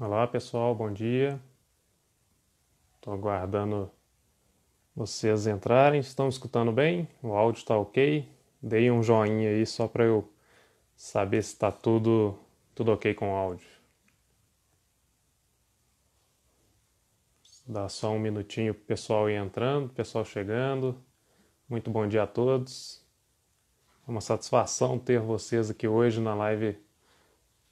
Olá pessoal, bom dia. Estou aguardando vocês entrarem. Estão escutando bem? O áudio está ok? Deem um joinha aí só para eu saber se está tudo ok com o áudio. Dá só um minutinho para o pessoal ir entrando, pessoal chegando. Muito bom dia a todos. É uma satisfação ter vocês aqui hoje na live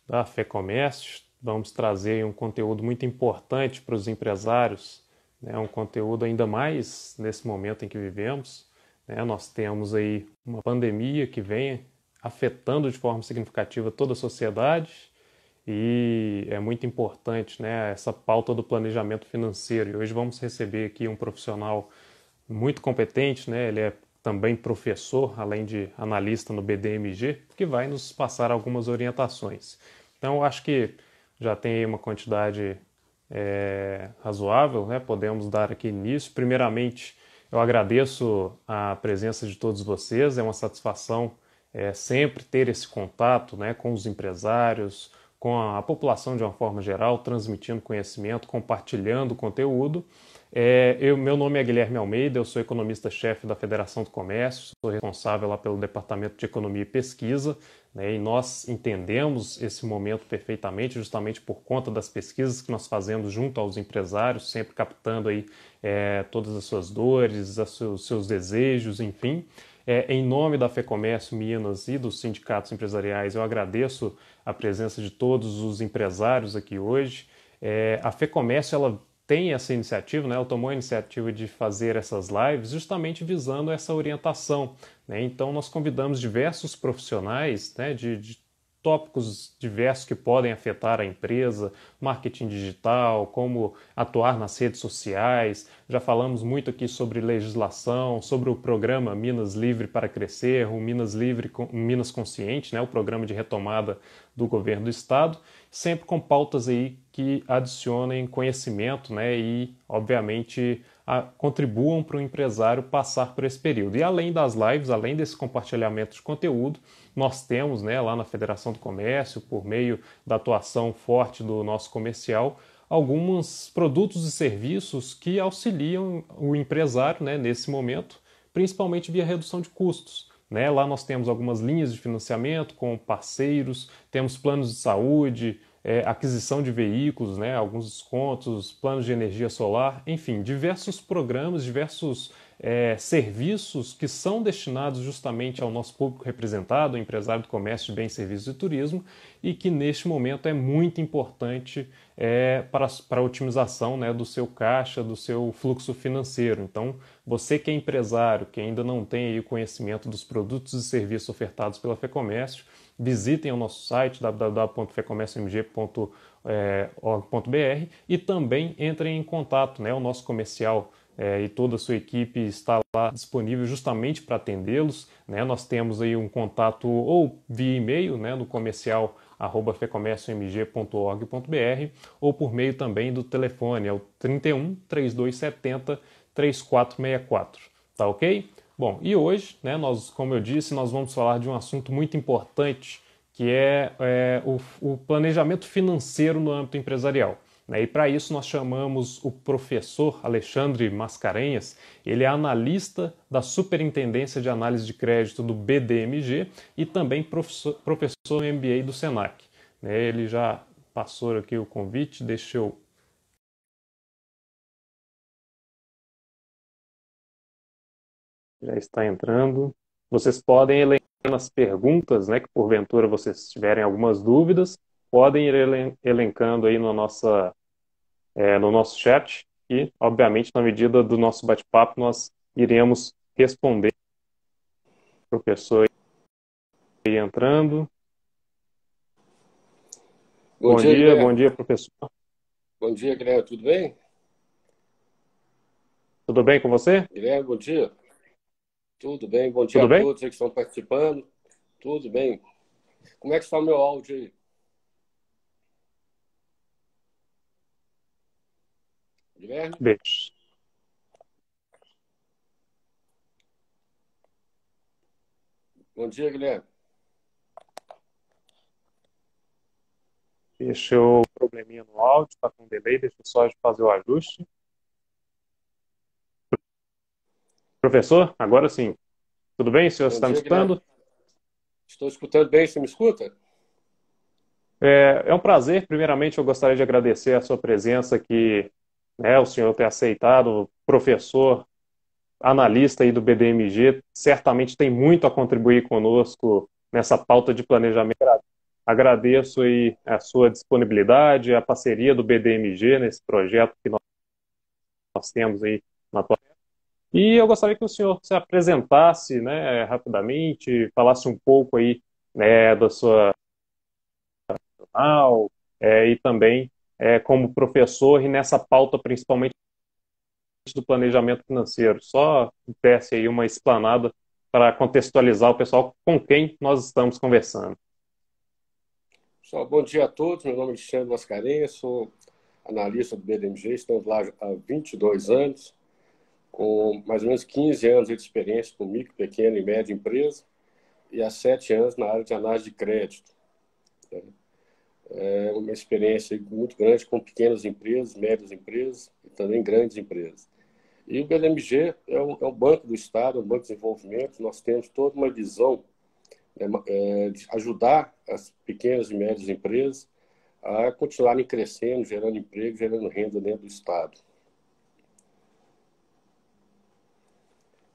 da Fé Comércio. Vamos trazer um conteúdo muito importante para os empresários, né? Um conteúdo ainda mais nesse momento em que vivemos, né? Nós temos aí uma pandemia que vem afetando de forma significativa toda a sociedade e é muito importante, né, essa pauta do planejamento financeiro. E hoje vamos receber aqui um profissional muito competente, né? Ele é também professor, além de analista no BDMG, que vai nos passar algumas orientações. Então, eu acho que já tem aí uma quantidade razoável, né? Podemos dar aqui início. Primeiramente, eu agradeço a presença de todos vocês, é uma satisfação sempre ter esse contato, né, com os empresários, com a população de uma forma geral, transmitindo conhecimento, compartilhando conteúdo. Meu nome é Guilherme Almeida, eu sou economista-chefe da Federação do Comércio, sou responsável lá pelo Departamento de Economia e Pesquisa, né, e nós entendemos esse momento perfeitamente, justamente por conta das pesquisas que nós fazemos junto aos empresários, sempre captando aí todas as suas dores, os seus desejos, enfim. Em nome da FEComércio Minas e dos sindicatos empresariais, eu agradeço a presença de todos os empresários aqui hoje. A FEComércio, ela tem essa iniciativa, né? Ela tomou a iniciativa de fazer essas lives justamente visando essa orientação, né? Então, nós convidamos diversos profissionais, né, de tópicos diversos que podem afetar a empresa, marketing digital, como atuar nas redes sociais. Já falamos muito aqui sobre legislação, sobre o programa Minas Livre para Crescer, o Minas Livre, Minas Consciente, né, o programa de retomada do governo do estado, sempre com pautas aí que adicionem conhecimento, né, e, obviamente, contribuam para o empresário passar por esse período. E além das lives, além desse compartilhamento de conteúdo, nós temos, né, lá na Federação do Comércio, por meio da atuação forte do nosso comercial, alguns produtos e serviços que auxiliam o empresário, né, nesse momento, principalmente via redução de custos. Né? Lá nós temos algumas linhas de financiamento com parceiros, temos planos de saúde, aquisição de veículos, né? Alguns descontos, planos de energia solar, enfim, diversos programas, diversos serviços que são destinados justamente ao nosso público representado, o empresário do comércio de bens, serviços e turismo, e que neste momento é muito importante para a otimização, né, do seu caixa, do seu fluxo financeiro. Então, você que é empresário, que ainda não tem aí o conhecimento dos produtos e serviços ofertados pela FEComércio, visitem o nosso site www.fecomérciomg.org.br e também entrem em contato, né? O nosso comercial e toda a sua equipe está lá disponível justamente para atendê-los, né? Nós temos aí um contato ou via e-mail, né, no comercial fecomérciomg.org.br ou por meio também do telefone, é o 31 3270 3464, tá ok? Bom, e hoje, né, como eu disse, nós vamos falar de um assunto muito importante, que o planejamento financeiro no âmbito empresarial. Né? E para isso nós chamamos o professor Alexandre Mascarenhas, ele é analista da Superintendência de Análise de Crédito do BDMG e também professor no MBA do Senac. Né? Ele já passou aqui o convite, deixa eu. Já está entrando. Vocês podem elencando as perguntas, né, que porventura vocês tiverem algumas dúvidas, podem ir elencando aí no nosso chat e, obviamente, na medida do nosso bate-papo, nós iremos responder. Professor aí entrando. Bom dia, Bom Guilherme. dia, professor. Bom dia, Guilherme. Tudo bem? Tudo bem com você? Guilherme, bom dia. Tudo bem. Bom dia Tudo a bem? todos aí que estão participando. Tudo bem. Como é que está o meu áudio aí? Guilherme? Beijo. Bom dia, Guilherme. Deixa eu... Probleminha no áudio, está com delay, deixa eu só fazer o ajuste. Professor, agora sim. Tudo bem? O senhor Bom está me dia, Guilherme. escutando? Estou escutando bem, você me escuta? É um prazer. Primeiramente, eu gostaria de agradecer a sua presença aqui, né, o senhor ter aceitado, professor, analista aí do BDMG, certamente tem muito a contribuir conosco nessa pauta de planejamento. Agradeço aí a sua disponibilidade, a parceria do BDMG nesse projeto que nós temos aí na atual. E eu gostaria que o senhor se apresentasse, né, rapidamente, falasse um pouco aí, né, da sua profissional, e também como professor e nessa pauta principalmente do planejamento financeiro. Só desse aí uma explanada para contextualizar o pessoal com quem nós estamos conversando. Pessoal, bom dia a todos. Meu nome é Alexandre Mascarenhas, sou analista do BDMG. Estamos lá há 22 anos, com mais ou menos 15 anos de experiência com micro, pequena e média empresa e há 7 anos na área de análise de crédito. É uma experiência muito grande com pequenas empresas, médias empresas e também grandes empresas. E o BDMG é um banco do Estado, é um banco de desenvolvimento. Nós temos toda uma visão de ajudar as pequenas e médias empresas a continuarem crescendo, gerando emprego, gerando renda dentro do Estado.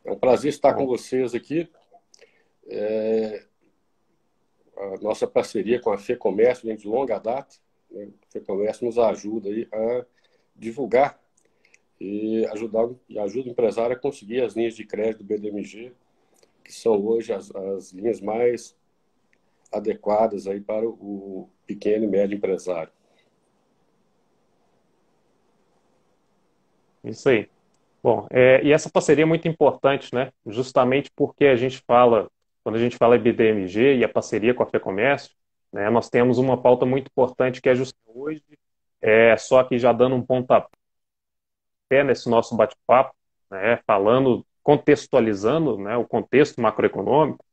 É um prazer estar com Bom, vocês aqui. A nossa parceria com a FEComércio vem de longa data. Né? A FEComércio nos ajuda aí a divulgar e ajuda o empresário a conseguir as linhas de crédito do BDMG, que são hoje as linhas mais adequadas aí para o pequeno e médio empresário. isso aí. Bom, e essa parceria é muito importante, né? Justamente porque a gente fala, quando a gente fala em BDMG e a parceria com a FEComércio, né, nós temos uma pauta muito importante que é justamente hoje, só que já dando um pontapé nesse nosso bate-papo, né, falando, contextualizando, né, o contexto macroeconômico.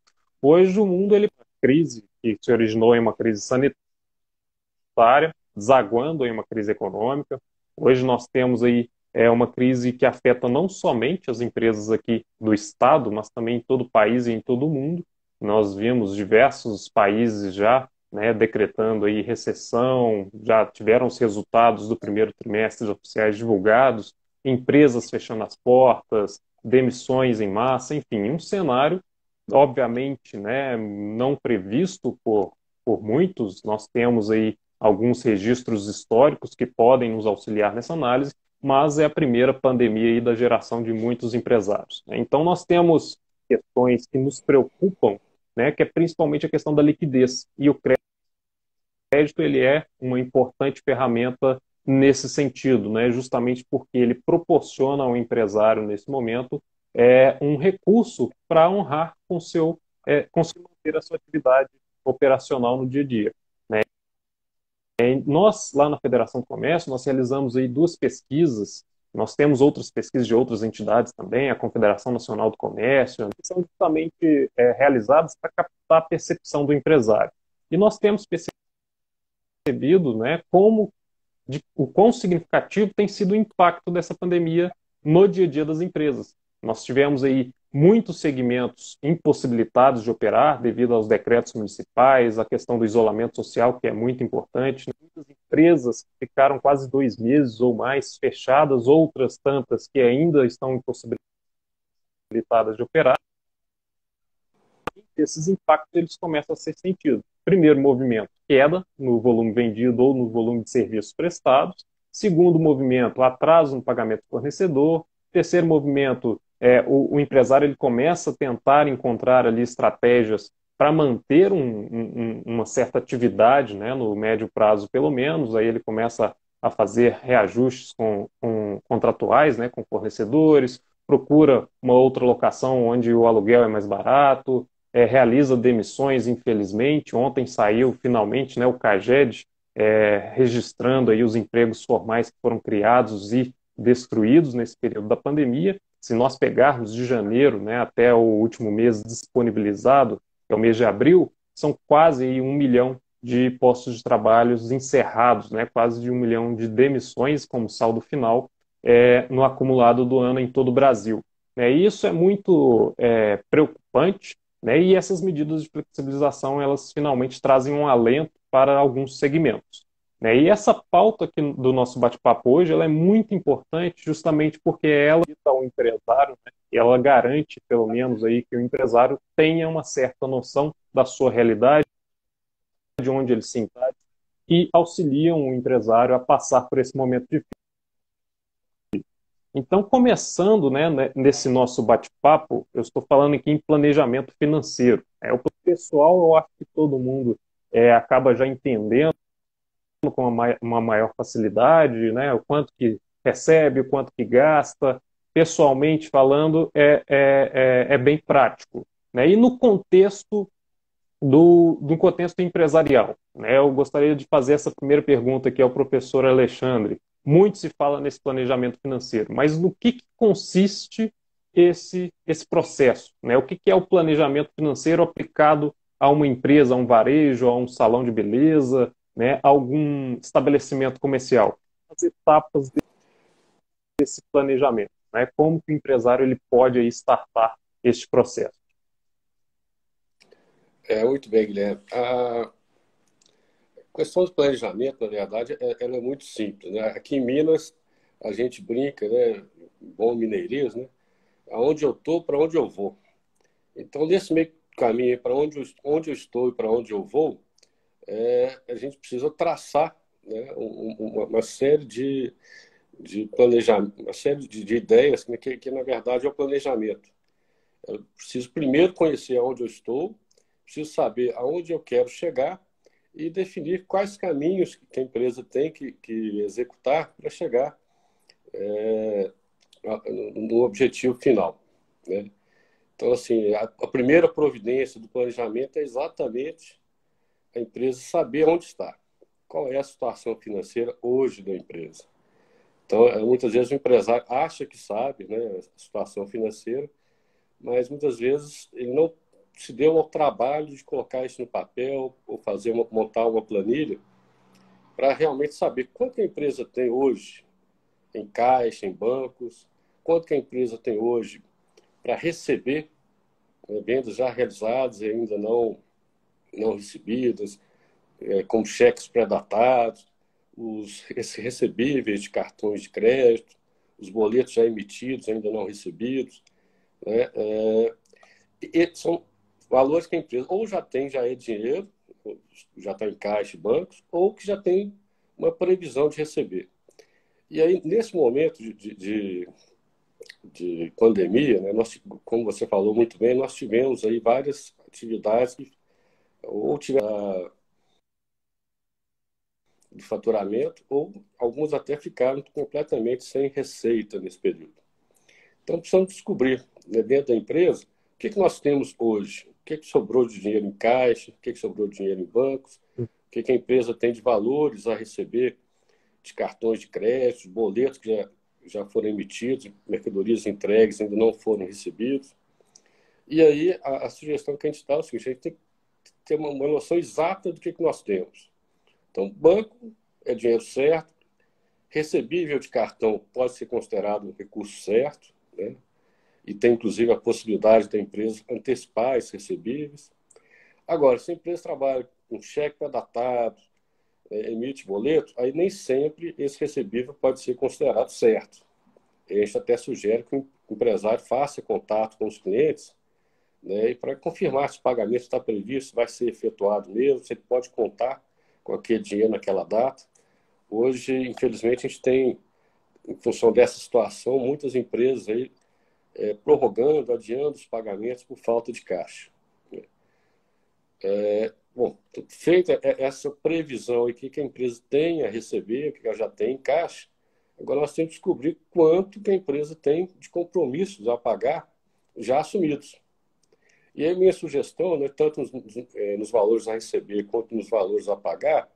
Hoje o mundo ele crise que se originou em uma crise sanitária, desaguando em uma crise econômica. Hoje nós temos aí uma crise que afeta não somente as empresas aqui do estado, mas também em todo o país e em todo o mundo. Nós vimos diversos países já, né, decretando aí recessão, já tiveram os resultados do primeiro trimestre oficiais divulgados, empresas fechando as portas, demissões em massa, enfim, um cenário obviamente, né, não previsto por muitos. Nós temos aí alguns registros históricos que podem nos auxiliar nessa análise, mas é a primeira pandemia aí da geração de muitos empresários, né? Então nós temos questões que nos preocupam, né, que é principalmente a questão da liquidez, e o crédito ele é uma importante ferramenta nesse sentido, né, justamente porque ele proporciona ao empresário nesse momento um recurso para honrar conseguir manter a sua atividade operacional no dia a dia. Né? Nós, lá na Federação do Comércio, nós realizamos aí duas pesquisas, nós temos outras pesquisas de outras entidades também, a Confederação Nacional do Comércio, que são justamente realizadas para captar a percepção do empresário. E nós temos percebido, né, o quão significativo tem sido o impacto dessa pandemia no dia a dia das empresas. Nós tivemos aí muitos segmentos impossibilitados de operar devido aos decretos municipais, a questão do isolamento social, que é muito importante. Muitas empresas ficaram quase 2 meses ou mais fechadas, outras tantas que ainda estão impossibilitadas de operar. Esses impactos eles começam a ser sentidos. Primeiro movimento, queda no volume vendido ou no volume de serviços prestados. Segundo movimento, atraso no pagamento do fornecedor. Terceiro movimento, o empresário ele começa a tentar encontrar ali estratégias para manter uma certa atividade, né, no médio prazo pelo menos. Aí ele começa a fazer reajustes com contratuais, né, com fornecedores, procura uma outra locação onde o aluguel é mais barato, realiza demissões, infelizmente. Ontem saiu finalmente, né, o CAGED registrando aí os empregos formais que foram criados e destruídos nesse período da pandemia. Se nós pegarmos de janeiro, né, até o último mês disponibilizado, que é o mês de abril, são quase aí 1 milhão de postos de trabalho encerrados, né, quase de 1 milhão de demissões como saldo final no acumulado do ano em todo o Brasil. E isso é muito preocupante, né, e essas medidas de flexibilização, elas finalmente trazem um alento para alguns segmentos. E essa pauta aqui do nosso bate-papo hoje, ela é muito importante justamente porque ela dá ao empresário, né, e ela garante, pelo menos, aí, que o empresário tenha uma certa noção da sua realidade, de onde ele se encontra, e auxiliam o empresário a passar por esse momento difícil. Então, começando, né, nesse nosso bate-papo, eu estou falando aqui em planejamento financeiro. O pessoal, eu acho que todo mundo acaba já entendendo com uma maior facilidade, né, o quanto que recebe, o quanto que gasta. Pessoalmente falando, é bem prático. Né? E no contexto do contexto empresarial. Né? Eu gostaria de fazer essa primeira pergunta aqui ao professor Alexandre. Muito se fala nesse planejamento financeiro, mas no que consiste esse processo? Né? O que é o planejamento financeiro aplicado a uma empresa, a um varejo, a um salão de beleza, né? A algum estabelecimento comercial? As etapas desse planejamento, né? Como que o empresário ele pode aí startar este processo? Muito bem, Guilherme. A questão do planejamento, na verdade, ela é muito simples, né? Aqui em Minas, a gente brinca, né? Bom mineirês, né? Aonde eu estou, para onde eu vou. Então, nesse meio caminho, para onde eu estou e para onde eu vou, a gente precisa traçar, né? Uma série de planejamento, uma série de ideias que, na verdade, é o planejamento. Eu preciso primeiro conhecer aonde eu estou, preciso saber aonde eu quero chegar e definir quais caminhos que a empresa tem que executar para chegar no objetivo final, né? Então, assim, a primeira providência do planejamento é exatamente a empresa saber onde está, qual é a situação financeira hoje da empresa. Então, muitas vezes o empresário acha que sabe, né, a situação financeira, mas muitas vezes ele não se deu ao trabalho de colocar isso no papel ou montar uma planilha para realmente saber quanto a empresa tem hoje em caixa, em bancos, quanto que a empresa tem hoje para receber, né, vendas já realizadas e ainda não recebidas, como cheques pré-datados, os recebíveis de cartões de crédito, os boletos já emitidos, ainda não recebidos, né? E são valores que a empresa ou já tem, já é dinheiro, já está em caixa e bancos, ou que já tem uma previsão de receber. E aí, nesse momento de pandemia, né, como você falou muito bem, nós tivemos aí várias atividades que ou tiveram de faturamento, ou alguns até ficaram completamente sem receita nesse período. Então, precisamos descobrir, né, dentro da empresa, o que nós temos hoje, o que sobrou de dinheiro em caixa, o que sobrou de dinheiro em bancos, o que a empresa tem de valores a receber de cartões de crédito, boletos que já foram emitidos, mercadorias entregues ainda não foram recebidos. E aí, a sugestão que a gente dá é o seguinte: a gente tem que ter uma noção exata do que nós temos. Então, banco é dinheiro certo, recebível de cartão pode ser considerado um recurso certo, né? E tem, inclusive, a possibilidade da empresa antecipar esses recebíveis. Agora, se a empresa trabalha com cheque pré-datado, emite boleto, aí nem sempre esse recebível pode ser considerado certo. A gente até sugere que o empresário faça contato com os clientes, né, e para confirmar se o pagamento está previsto, vai ser efetuado mesmo, se ele pode contar com aquele dinheiro naquela data. Hoje, infelizmente, a gente tem, em função dessa situação, muitas empresas aí prorrogando, adiando os pagamentos por falta de caixa. Bom, feita essa previsão e que a empresa tem a receber, o que ela já tem em caixa, agora nós temos que descobrir quanto que a empresa tem de compromissos a pagar já assumidos. E aí minha sugestão, né, tanto nos valores a receber quanto nos valores a pagar,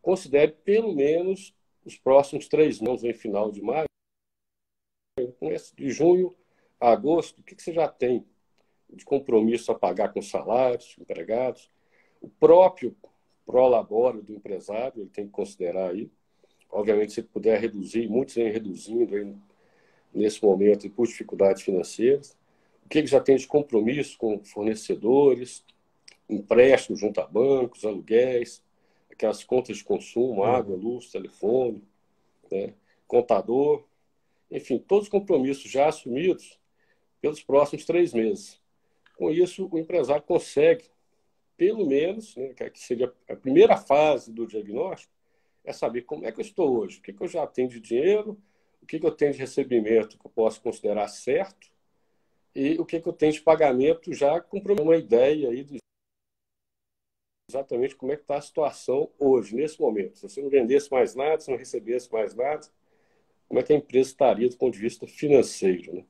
considere pelo menos os próximos 3 meses, em final de maio, de junho a agosto, o que você já tem de compromisso a pagar com salários, empregados, o próprio pró-labore do empresário, ele tem que considerar aí. Obviamente, se puder reduzir, muitos vêm reduzindo aí nesse momento por dificuldades financeiras. O que já tem de compromisso com fornecedores, empréstimos junto a bancos, aluguéis, aquelas contas de consumo, água, Uhum. luz, telefone, né? Contador, enfim, todos os compromissos já assumidos pelos próximos 3 meses. Com isso, o empresário consegue, pelo menos, né, que seria a primeira fase do diagnóstico, é saber como é que eu estou hoje, o que eu já tenho de dinheiro, o que eu tenho de recebimento que eu posso considerar certo e o que eu tenho de pagamento já com uma ideia aí de exatamente como é que está a situação hoje, nesse momento. Se você não vendesse mais nada, se não recebesse mais nada, como é que a empresa estaria do ponto de vista financeiro,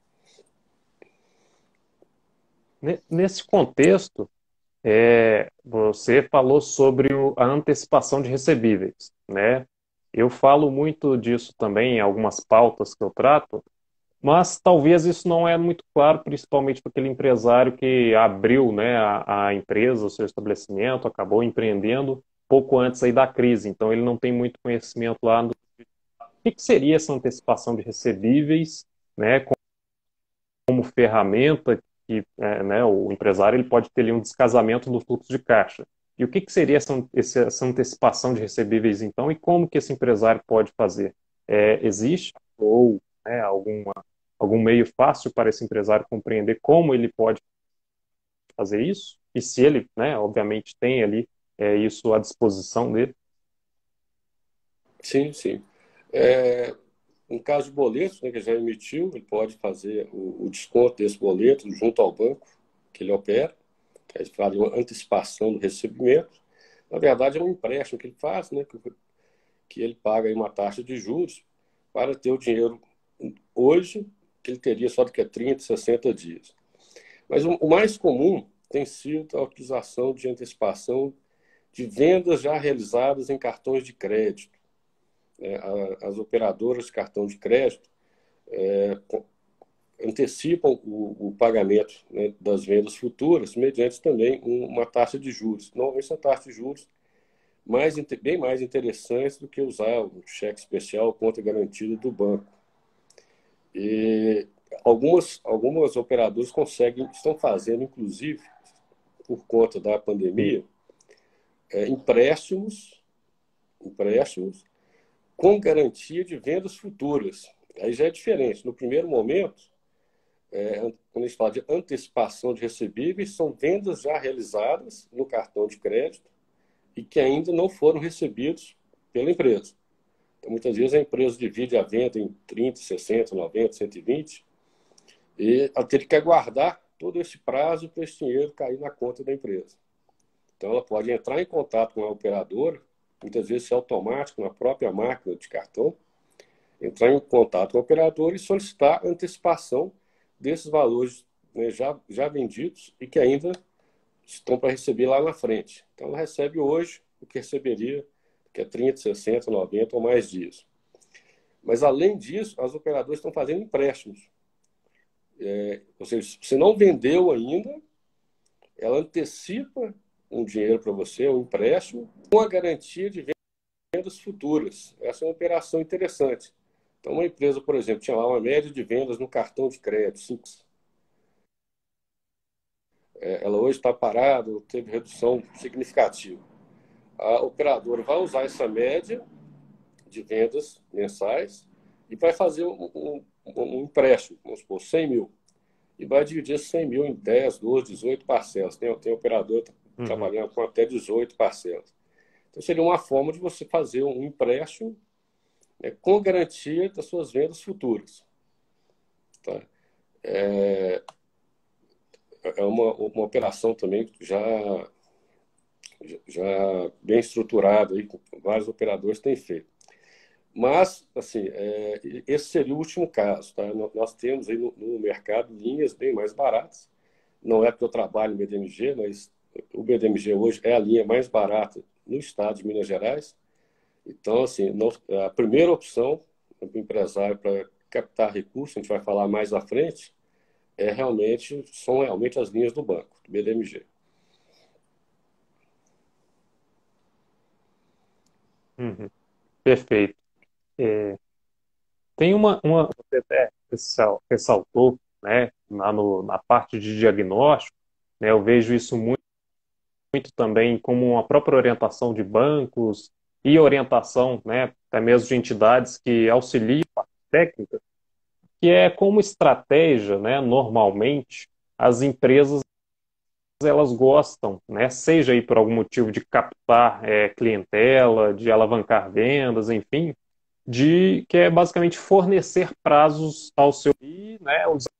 né? Nesse contexto, você falou sobre a antecipação de recebíveis, né? Eu falo muito disso também em algumas pautas que eu trato, mas talvez isso não é muito claro, principalmente para aquele empresário que abriu, né, a empresa, o seu estabelecimento, acabou empreendendo pouco antes aí da crise, então ele não tem muito conhecimento lá do que seria essa antecipação de recebíveis, né, como ferramenta que, né, o empresário ele pode ter ali um descasamento no fluxo de caixa. E o que seria essa antecipação de recebíveis, então, e como que esse empresário pode fazer? Existe ou, né, algum meio fácil para esse empresário compreender como ele pode fazer isso? E se ele, né, obviamente, tem ali isso à disposição dele? Sim, sim. É, em caso de boletos, né, que já emitiu, ele pode fazer o desconto desse boleto junto ao banco que ele opera, que aí fala uma antecipação do recebimento. Na verdade, é um empréstimo que ele faz, né, que ele paga aí uma taxa de juros para ter o dinheiro hoje, que ele teria só daqui a 30, 60 dias. Mas o mais comum tem sido a utilização de antecipação de vendas já realizadas em cartões de crédito. As operadoras de cartão de crédito antecipam o pagamento, né, das vendas futuras mediante também uma taxa de juros. Normalmente, essa taxa de juros bem mais interessante do que usar o cheque especial ou conta garantida do banco. E algumas operadoras estão fazendo, inclusive, por conta da Sim. pandemia, empréstimos com garantia de vendas futuras. Aí já é diferente. No primeiro momento, quando a gente fala de antecipação de recebíveis, são vendas já realizadas no cartão de crédito e que ainda não foram recebidos pela empresa. Então, muitas vezes a empresa divide a venda em 30, 60, 90, 120 e ela teria que aguardar todo esse prazo para esse dinheiro cair na conta da empresa. Então, ela pode entrar em contato com a operadora, muitas vezes é automático na própria máquina de cartão, entrar em contato com a operadora e solicitar antecipação desses valores, né, já vendidos e que ainda estão para receber lá na frente. Então, ela recebe hoje o que receberia, que é 30, 60, 90 ou mais dias. Mas, além disso, as operadoras estão fazendo empréstimos. Ou seja, se não vendeu ainda, ela antecipa um dinheiro para você, um empréstimo, com a garantia de vendas futuras. Essa é uma operação interessante. Então, uma empresa, por exemplo, tinha lá uma média de vendas no cartão de crédito, 5. Ela hoje está parada, teve redução significativa. A operadora vai usar essa média de vendas mensais e vai fazer um empréstimo, vamos supor, 100 mil. E vai dividir esses 100 mil em 10, 12, 18 parcelas. Tem operador Uhum. trabalhando com até 18 parcelas. Então, seria uma forma de você fazer um empréstimo, né, com garantia das suas vendas futuras. Tá? É uma operação também já bem estruturada, aí, que vários operadores têm feito. Mas, assim, esse seria o último caso. Tá? Nós temos aí no mercado linhas bem mais baratas. Não é porque eu trabalho no BDMG, mas o BDMG hoje é a linha mais barata no estado de Minas Gerais. Então, assim, a primeira opção para o empresário para captar recursos, a gente vai falar mais à frente, são realmente as linhas do banco, do BDMG. Uhum. Perfeito. É, tem você até ressaltou, né, na parte de diagnóstico, né, eu vejo isso muito também como uma própria orientação de bancos e orientação, né, até mesmo de entidades que auxiliam a técnica, que é como estratégia, né, normalmente as empresas elas gostam, né, seja aí por algum motivo de captar clientela, de alavancar vendas, enfim, de que é basicamente fornecer prazos ao seu e, né, usar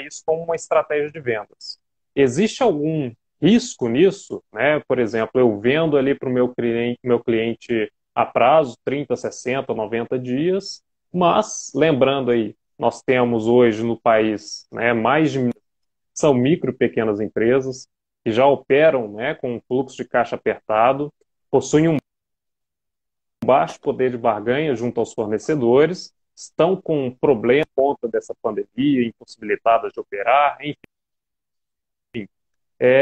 isso como uma estratégia de vendas. Existe algum risco nisso, né? Por exemplo, eu vendo ali para o meu cliente a prazo, 30, 60, 90 dias, mas lembrando aí, nós temos hoje no país, né, mais de são micro e pequenas empresas que já operam, né, com um fluxo de caixa apertado, possuem um baixo poder de barganha junto aos fornecedores, estão com um problema por conta dessa pandemia, impossibilitadas de operar, enfim,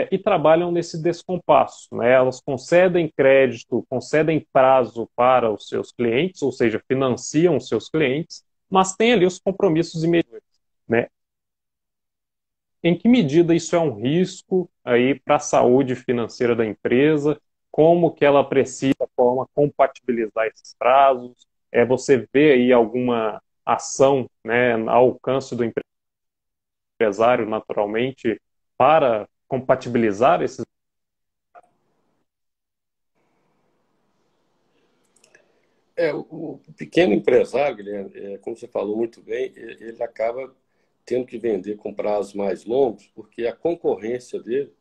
e trabalham nesse descompasso. Né? Elas concedem crédito, concedem prazo para os seus clientes, ou seja, financiam os seus clientes, mas têm ali os compromissos imediatos. Né? Em que medida isso é um risco aí para a saúde financeira da empresa? Como que ela precisa, de forma, compatibilizar esses prazos? Você vê aí alguma ação, né, ao alcance do empresário, naturalmente, para compatibilizar esses. O pequeno empresário, Guilherme, como você falou muito bem, ele acaba tendo que vender com prazos mais longos, porque a concorrência dele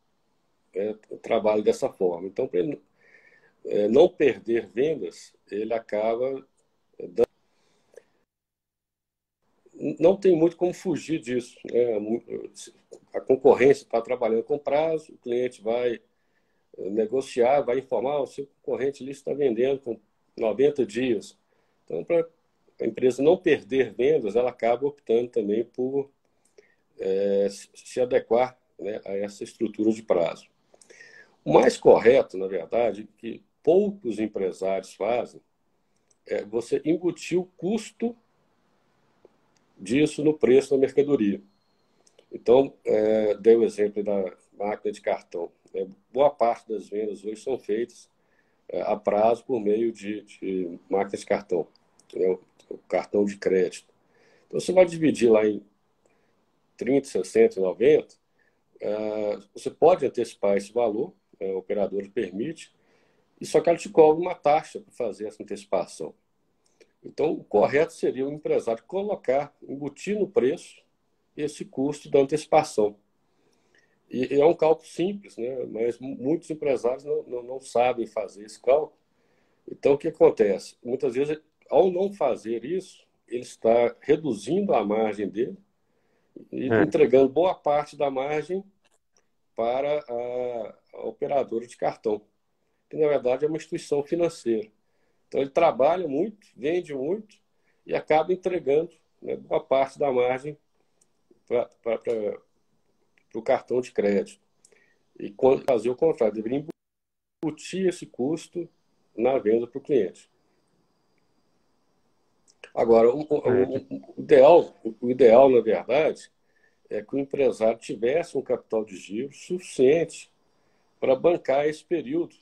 trabalha dessa forma. Então, para ele não perder vendas, ele acaba. Não tem muito como fugir disso. Né? A concorrência está trabalhando com prazo, o cliente vai negociar, vai informar, o seu concorrente ali está vendendo com 90 dias. Então, para a empresa não perder vendas, ela acaba optando também por se adequar, né, a essa estrutura de prazo. O mais correto, na verdade, que poucos empresários fazem, é você embutir o custo disso no preço da mercadoria. Então, dei o exemplo da máquina de cartão. Boa parte das vendas hoje são feitas a prazo por meio de máquinas de cartão, né, o cartão de crédito. Então, você vai dividir lá em 30, 60 e 90, você pode antecipar esse valor, o operador permite, e só que ela te cobra uma taxa para fazer essa antecipação. Então, o correto seria o empresário colocar, embutir no preço esse custo da antecipação. E é um cálculo simples, né? Mas muitos empresários não sabem fazer esse cálculo. Então, o que acontece? Muitas vezes, ao não fazer isso, ele está reduzindo a margem dele e É, entregando boa parte da margem para a operadora de cartão, que na verdade é uma instituição financeira. Então, ele trabalha muito, vende muito e acaba entregando, né, boa parte da margem para o cartão de crédito. E quando fazer o contrário, deveria embutir esse custo na venda para o cliente. Agora, é, de- o ideal, na verdade, é que o empresário tivesse um capital de giro suficiente para bancar esse período,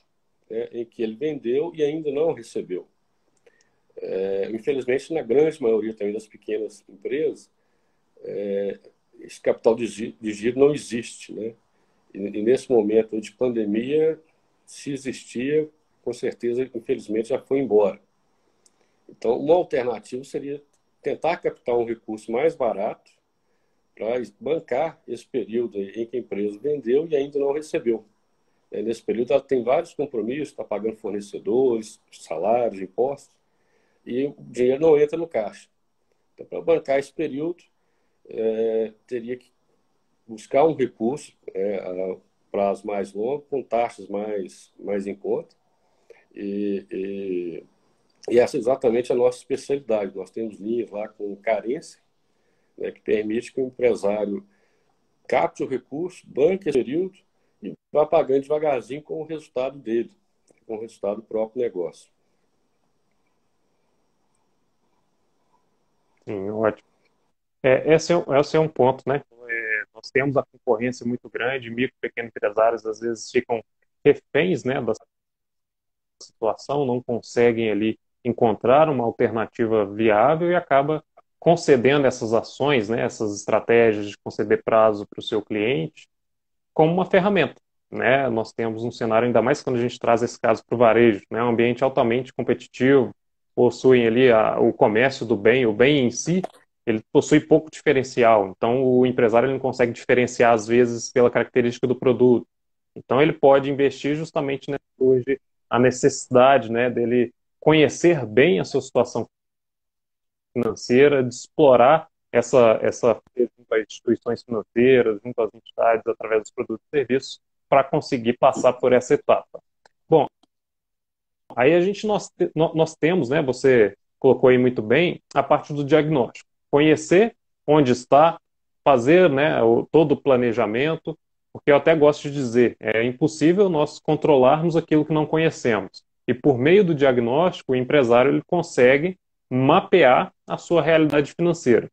né, em que ele vendeu e ainda não recebeu. Infelizmente, na grande maioria também das pequenas empresas, esse capital de giro não existe. Né? E nesse momento de pandemia, se existia, com certeza, infelizmente, já foi embora. Então, uma alternativa seria tentar captar um recurso mais barato para bancar esse período em que a empresa vendeu e ainda não recebeu. Nesse período, ela tem vários compromissos, está pagando fornecedores, salários, impostos, e o dinheiro não entra no caixa. Então, para bancar esse período, teria que buscar um recurso a prazo mais longo, com taxas mais em conta, e, e essa é exatamente a nossa especialidade. Nós temos linhas lá com carência, né, que permite que o empresário capte o recurso, banque esse período e vá pagando devagarzinho com o resultado dele, com o resultado do próprio negócio. Ótimo. Esse é um ponto, né? Nós temos a concorrência muito grande, micro e pequenos empresários às vezes ficam reféns, né, da situação, não conseguem ali encontrar uma alternativa viável e acaba concedendo essas ações, né, essas estratégias de conceder prazo para o seu cliente como uma ferramenta. Né? Nós temos um cenário, ainda mais quando a gente traz esse caso para o varejo, né? Um ambiente altamente competitivo, possuem ali o comércio do bem, o bem em si, ele possui pouco diferencial. Então, o empresário ele não consegue diferenciar, às vezes, pela característica do produto. Então, ele pode investir justamente hoje a necessidade, né, dele conhecer bem a sua situação financeira, de explorar essa junto às instituições financeiras, junto às entidades, através dos produtos e serviços, para conseguir passar por essa etapa. Bom, aí nós temos, né, você colocou aí muito bem, a parte do diagnóstico. Conhecer onde está, fazer, né, todo o planejamento, porque eu até gosto de dizer, é impossível nós controlarmos aquilo que não conhecemos. E por meio do diagnóstico, o empresário ele consegue mapear a sua realidade financeira.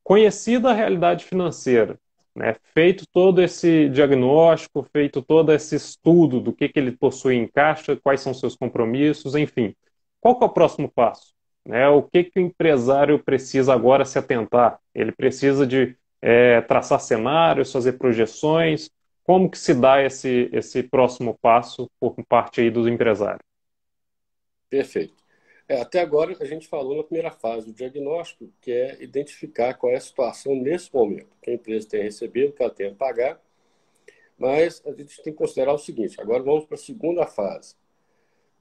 Conhecida a realidade financeira, né, feito todo esse diagnóstico, feito todo esse estudo do que ele possui em caixa, quais são seus compromissos, enfim. Qual que é o próximo passo? Né, o que o empresário precisa agora se atentar? Ele precisa de traçar cenários, fazer projeções. Como que se dá esse próximo passo por parte aí dos empresários? Perfeito. Até agora a gente falou na primeira fase do diagnóstico, que é identificar qual é a situação nesse momento, que a empresa tem a receber, o que ela tem a pagar, mas a gente tem que considerar o seguinte, agora vamos para a segunda fase.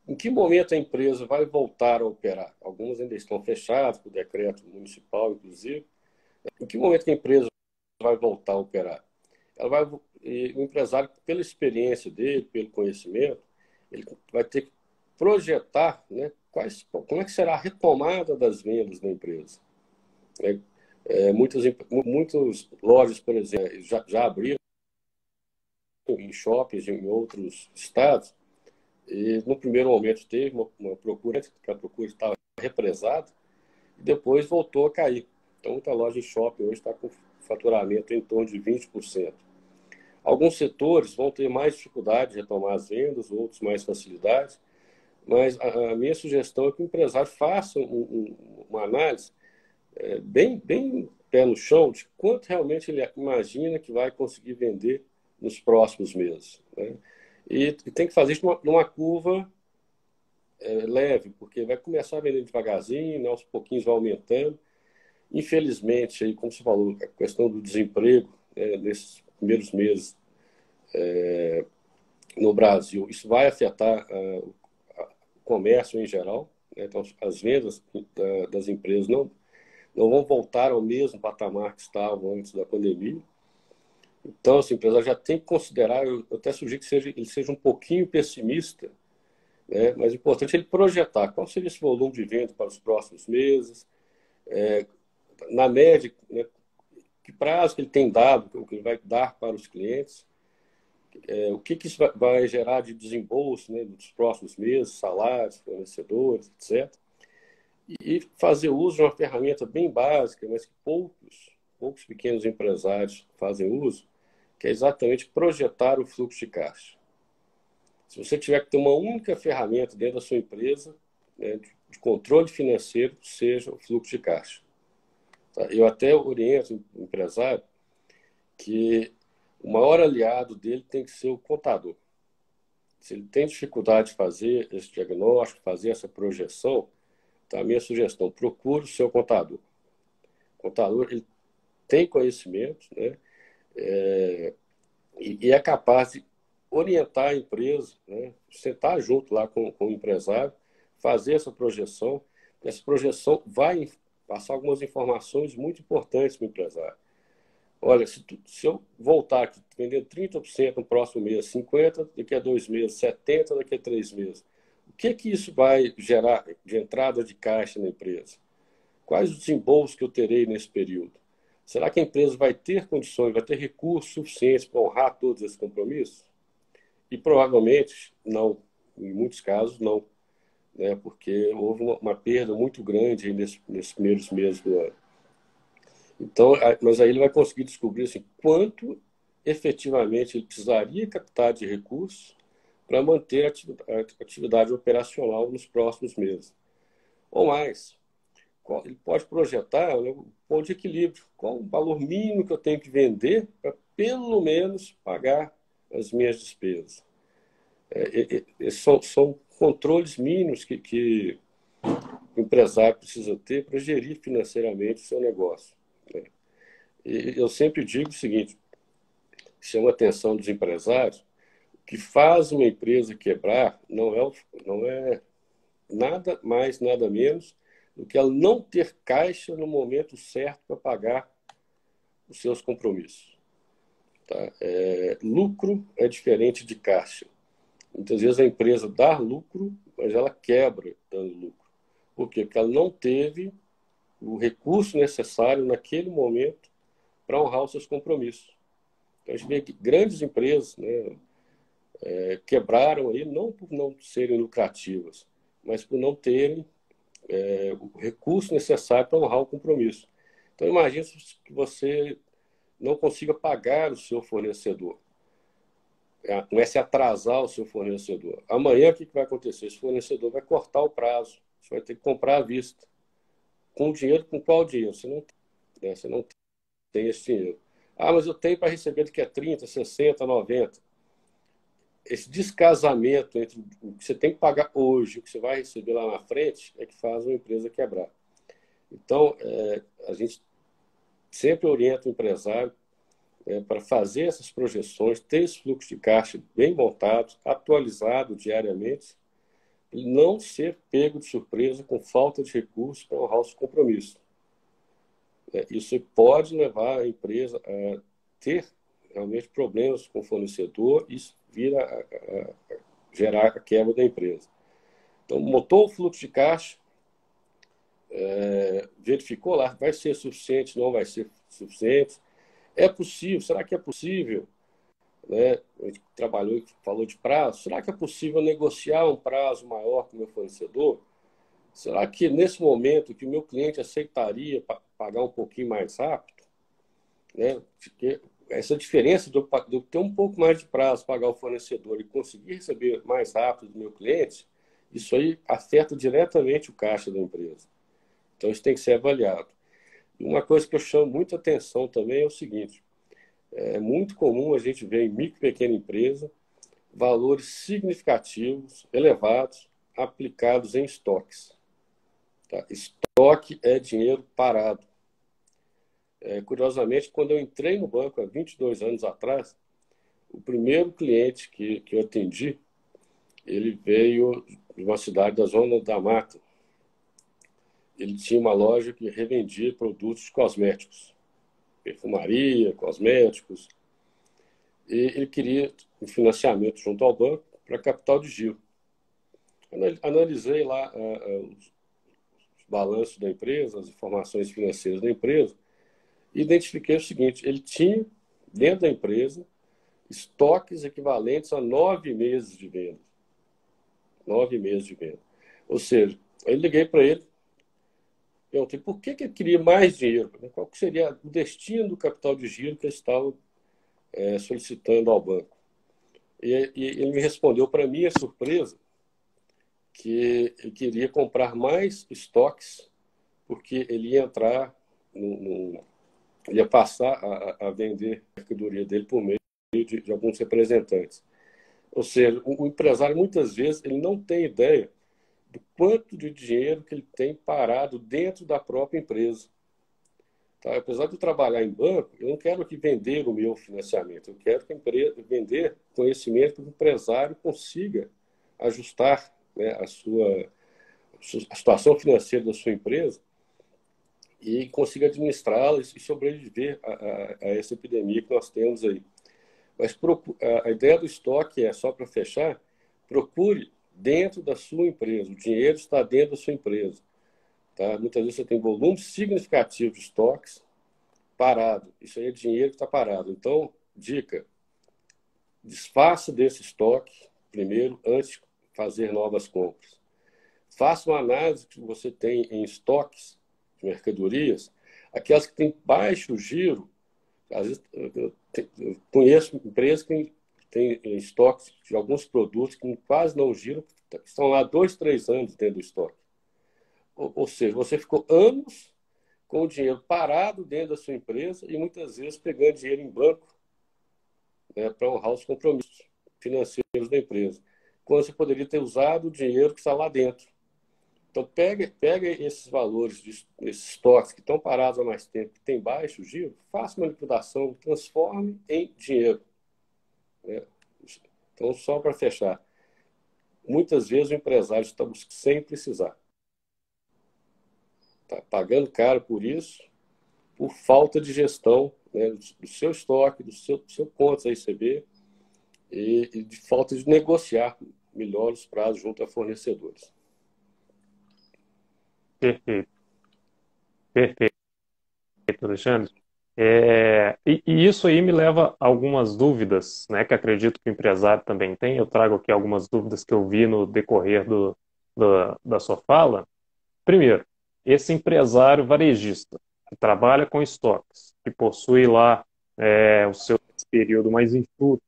Em que momento a empresa vai voltar a operar? Algumas ainda estão fechadas, por decreto municipal, inclusive. Em que momento que a empresa vai voltar a operar? Ela vai, e o empresário, pela experiência dele, pelo conhecimento, ele vai ter que projetar, né, como é que será a retomada das vendas da empresa. Muitas lojas, por exemplo, já abriram em shoppings em outros estados, e no primeiro momento teve uma procura, que a procura estava represada, e depois voltou a cair. Então, muita loja em shopping hoje está com faturamento em torno de 20%. Alguns setores vão ter mais dificuldade de retomar as vendas, outros mais facilidade, mas a minha sugestão é que o empresário faça uma análise bem pé no chão de quanto realmente ele imagina que vai conseguir vender nos próximos meses. Né? E tem que fazer isso numa curva leve, porque vai começar a vender devagarzinho, né, aos pouquinhos vai aumentando. Infelizmente, aí, como você falou, a questão do desemprego, nesses primeiros meses no Brasil, isso vai afetar o comércio em geral. Né? Então, as vendas das empresas não vão voltar ao mesmo patamar que estavam antes da pandemia. Então, assim, o empresário já tem que considerar, eu até sugiro que ele seja um pouquinho pessimista, né? Mas o importante é ele projetar qual seria esse volume de venda para os próximos meses, na média, né, que prazo que ele tem dado, o que ele vai dar para os clientes, o que isso vai gerar de desembolso, né, nos próximos meses, salários, fornecedores, etc. E fazer uso de uma ferramenta bem básica, mas que poucos pequenos empresários fazem uso, que é exatamente projetar o fluxo de caixa. Se você tiver que ter uma única ferramenta dentro da sua empresa, né, de controle financeiro, seja o fluxo de caixa. Tá? Eu até oriento o empresário que o maior aliado dele tem que ser o contador. Se ele tem dificuldade de fazer esse diagnóstico, fazer essa projeção, tá? A minha sugestão, procure o seu contador. O contador, ele tem conhecimento, né? E é capaz de orientar a empresa, né? Sentar junto lá com o empresário, fazer essa projeção. Essa projeção vai passar algumas informações muito importantes para o empresário. Olha, se eu voltar aqui vendendo 30% no próximo mês, 50% daqui a 2 meses, 70% daqui a 3 meses, o que isso vai gerar de entrada de caixa na empresa? Quais os desembolsos que eu terei nesse período? Será que a empresa vai ter condições, vai ter recursos suficientes para honrar todos esses compromissos? E provavelmente não, em muitos casos não, né? Porque houve uma perda muito grande nesses primeiros meses do ano. Então, mas aí ele vai conseguir descobrir assim, quanto efetivamente ele precisaria captar de recursos para manter a atividade operacional nos próximos meses. Ou mais, ele pode projetar, né, um ponto de equilíbrio. Qual o valor mínimo que eu tenho que vender para, pelo menos, pagar as minhas despesas? São controles mínimos que o empresário precisa ter para gerir financeiramente o seu negócio. Né? E eu sempre digo o seguinte, chama a atenção dos empresários, o que faz uma empresa quebrar não é nada mais, nada menos do que ela não ter caixa no momento certo para pagar os seus compromissos. Tá? Lucro é diferente de caixa. Muitas vezes a empresa dá lucro, mas ela quebra dando lucro. Por quê? Porque ela não teve o recurso necessário naquele momento para honrar os seus compromissos. Então, a gente vê que grandes empresas, né, quebraram aí não por não serem lucrativas, mas por não terem o recurso necessário para honrar o compromisso. Então, imagine que você não consiga pagar o seu fornecedor. Comece a atrasar o seu fornecedor. Amanhã, o que vai acontecer? Esse fornecedor vai cortar o prazo. Você vai ter que comprar à vista. Com dinheiro, com qual dinheiro? Você não tem, né? Você não tem esse dinheiro. Ah, mas eu tenho para receber do que é 30, 60, 90. Esse descasamento entre o que você tem que pagar hoje e o que você vai receber lá na frente é que faz uma empresa quebrar. Então, a gente sempre orienta o empresário para fazer essas projeções, ter esse fluxo de caixa bem montado, atualizado diariamente, e não ser pego de surpresa com falta de recursos para honrar os compromissos. Isso pode levar a empresa a ter realmente problemas com o fornecedor e isso vira a gerar a quebra da empresa. Então, montou o fluxo de caixa, verificou lá, vai ser suficiente, não vai ser suficiente. É possível, será que é possível, né? A gente trabalhou e falou de prazo, será que é possível negociar um prazo maior com o meu fornecedor? Será que nesse momento que o meu cliente aceitaria pagar um pouquinho mais rápido? Né? Porque essa diferença de eu ter um pouco mais de prazo, pagar o fornecedor e conseguir receber mais rápido do meu cliente, isso aí afeta diretamente o caixa da empresa. Então, isso tem que ser avaliado. E uma coisa que eu chamo muita atenção também é o seguinte, é muito comum a gente ver em micro e pequena empresa valores significativos, elevados, aplicados em estoques. Tá? Estoque é dinheiro parado. Curiosamente, quando eu entrei no banco há 22 anos atrás, o primeiro cliente que eu atendi, ele veio de uma cidade da Zona da Mata. Ele tinha uma loja que revendia produtos cosméticos, perfumaria, cosméticos, e ele queria um financiamento junto ao banco para capital de giro. Analisei lá os balanços da empresa, as informações financeiras da empresa, e identifiquei o seguinte, ele tinha, dentro da empresa, estoques equivalentes a 9 meses de venda. 9 meses de venda. Ou seja, eu liguei para ele, perguntei por que ele queria mais dinheiro, qual que seria o destino do capital de giro que eles estavam solicitando ao banco. E ele me respondeu, para minha surpresa, que ele queria comprar mais estoques, porque ele ia entrar, ia passar a vender a mercadoria dele por meio de alguns representantes. Ou seja, o empresário, muitas vezes, ele não tem ideia do quanto de dinheiro que ele tem parado dentro da própria empresa. Tá? Apesar de eu trabalhar em banco, eu não quero aqui vender o meu financiamento, eu quero que a empresa vender conhecimento que o empresário consiga ajustar, né, a situação financeira da sua empresa e consiga administrá-la e sobreviver a essa epidemia que nós temos aí. Mas a ideia do estoque é, só para fechar, procure dentro da sua empresa. O dinheiro está dentro da sua empresa. Tá? Muitas vezes você tem volume significativo de estoques parado. Isso aí é dinheiro que está parado. Então, dica, desfaça desse estoque primeiro, antes de fazer novas compras. Faça uma análise que você tem em estoques de mercadorias, Aquelas que têm baixo giro, às vezes eu conheço empresas que têm estoques de alguns produtos que quase não giram, que estão lá 2, 3 anos dentro do estoque. Ou seja, você ficou anos com o dinheiro parado dentro da sua empresa e muitas vezes pegando dinheiro em banco, né, para honrar os compromissos financeiros da empresa, quando você poderia ter usado o dinheiro que está lá dentro. Então, pega esses valores, esses estoques que estão parados há mais tempo, que tem baixo giro, faça uma liquidação, transforme em dinheiro, né? Então, só para fechar, muitas vezes o empresário está sem precisar. Está pagando caro por isso, por falta de gestão, né, do seu estoque, do seu contas a receber e de falta de negociar melhor os prazos junto a fornecedores. Perfeito, perfeito, Alexandre. E isso aí me leva a algumas dúvidas, né, que acredito que o empresário também tem. Eu trago aqui algumas dúvidas que eu vi no decorrer da sua fala. Primeiro, esse empresário varejista que trabalha com estoques, que possui lá o seu período mais enxuto,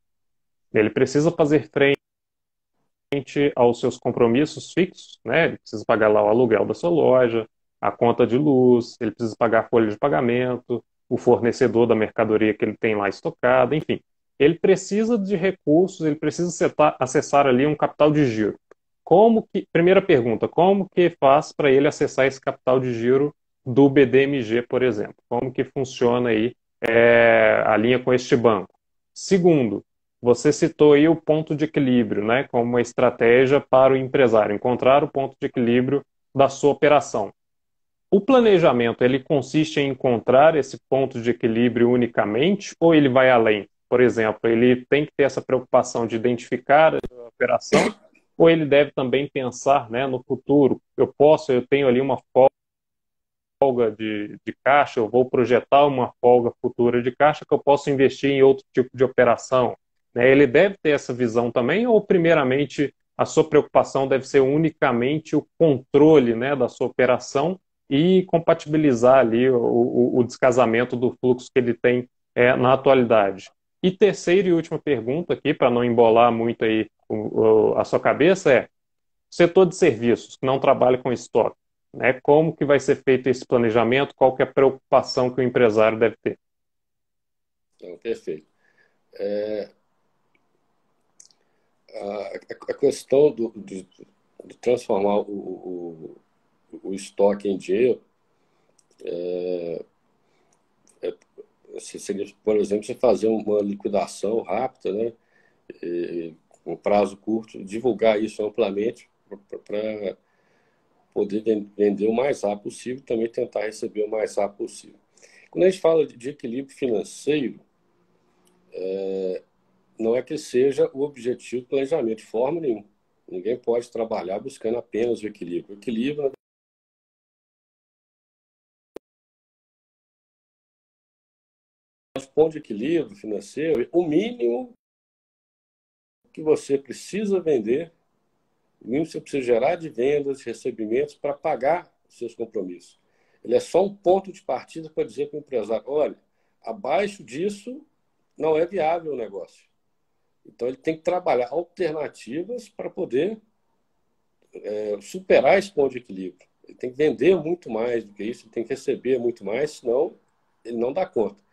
ele precisa fazer frente aos seus compromissos fixos, né? Ele precisa pagar lá o aluguel da sua loja, a conta de luz, ele precisa pagar a folha de pagamento, o fornecedor da mercadoria que ele tem lá estocada, enfim. Ele precisa de recursos, ele precisa acessar ali um capital de giro. Primeira pergunta, como que faz para ele acessar esse capital de giro do BDMG, por exemplo? Como que funciona aí a linha com este banco? Segundo, você citou aí o ponto de equilíbrio, né, como uma estratégia para o empresário, encontrar o ponto de equilíbrio da sua operação. O planejamento, ele consiste em encontrar esse ponto de equilíbrio unicamente ou ele vai além? Por exemplo, ele tem que ter essa preocupação de identificar a operação ou ele deve também pensar, né, no futuro? Eu tenho ali uma folga de caixa, eu vou projetar uma folga futura de caixa que eu posso investir em outro tipo de operação, né? Ele deve ter essa visão também, ou primeiramente a sua preocupação deve ser unicamente o controle, né, da sua operação e compatibilizar ali o descasamento do fluxo que ele tem na atualidade? E terceira e última pergunta aqui, para não embolar muito aí a sua cabeça, setor de serviços, que não trabalha com estoque, né? Como que vai ser feito esse planejamento? Qual que é a preocupação que o empresário deve ter? Então, perfeito. A questão de transformar o estoque em dinheiro seria, por exemplo, você fazer uma liquidação rápida, né, com prazo curto, divulgar isso amplamente para poder vender o mais rápido possível e também tentar receber o mais rápido possível. Quando a gente fala de equilíbrio financeiro, não é que seja o objetivo do planejamento de forma nenhuma. Ninguém pode trabalhar buscando apenas o equilíbrio. O equilíbrio, ponto de equilíbrio financeiro, o mínimo que você precisa vender, o mínimo que você precisa gerar de vendas, de recebimentos para pagar os seus compromissos. Ele é só um ponto de partida para dizer para o empresário, olha, abaixo disso não é viável o negócio. Então ele tem que trabalhar alternativas para poder superar esse ponto de equilíbrio. Ele tem que vender muito mais do que isso, ele tem que receber muito mais, senão ele não dá conta.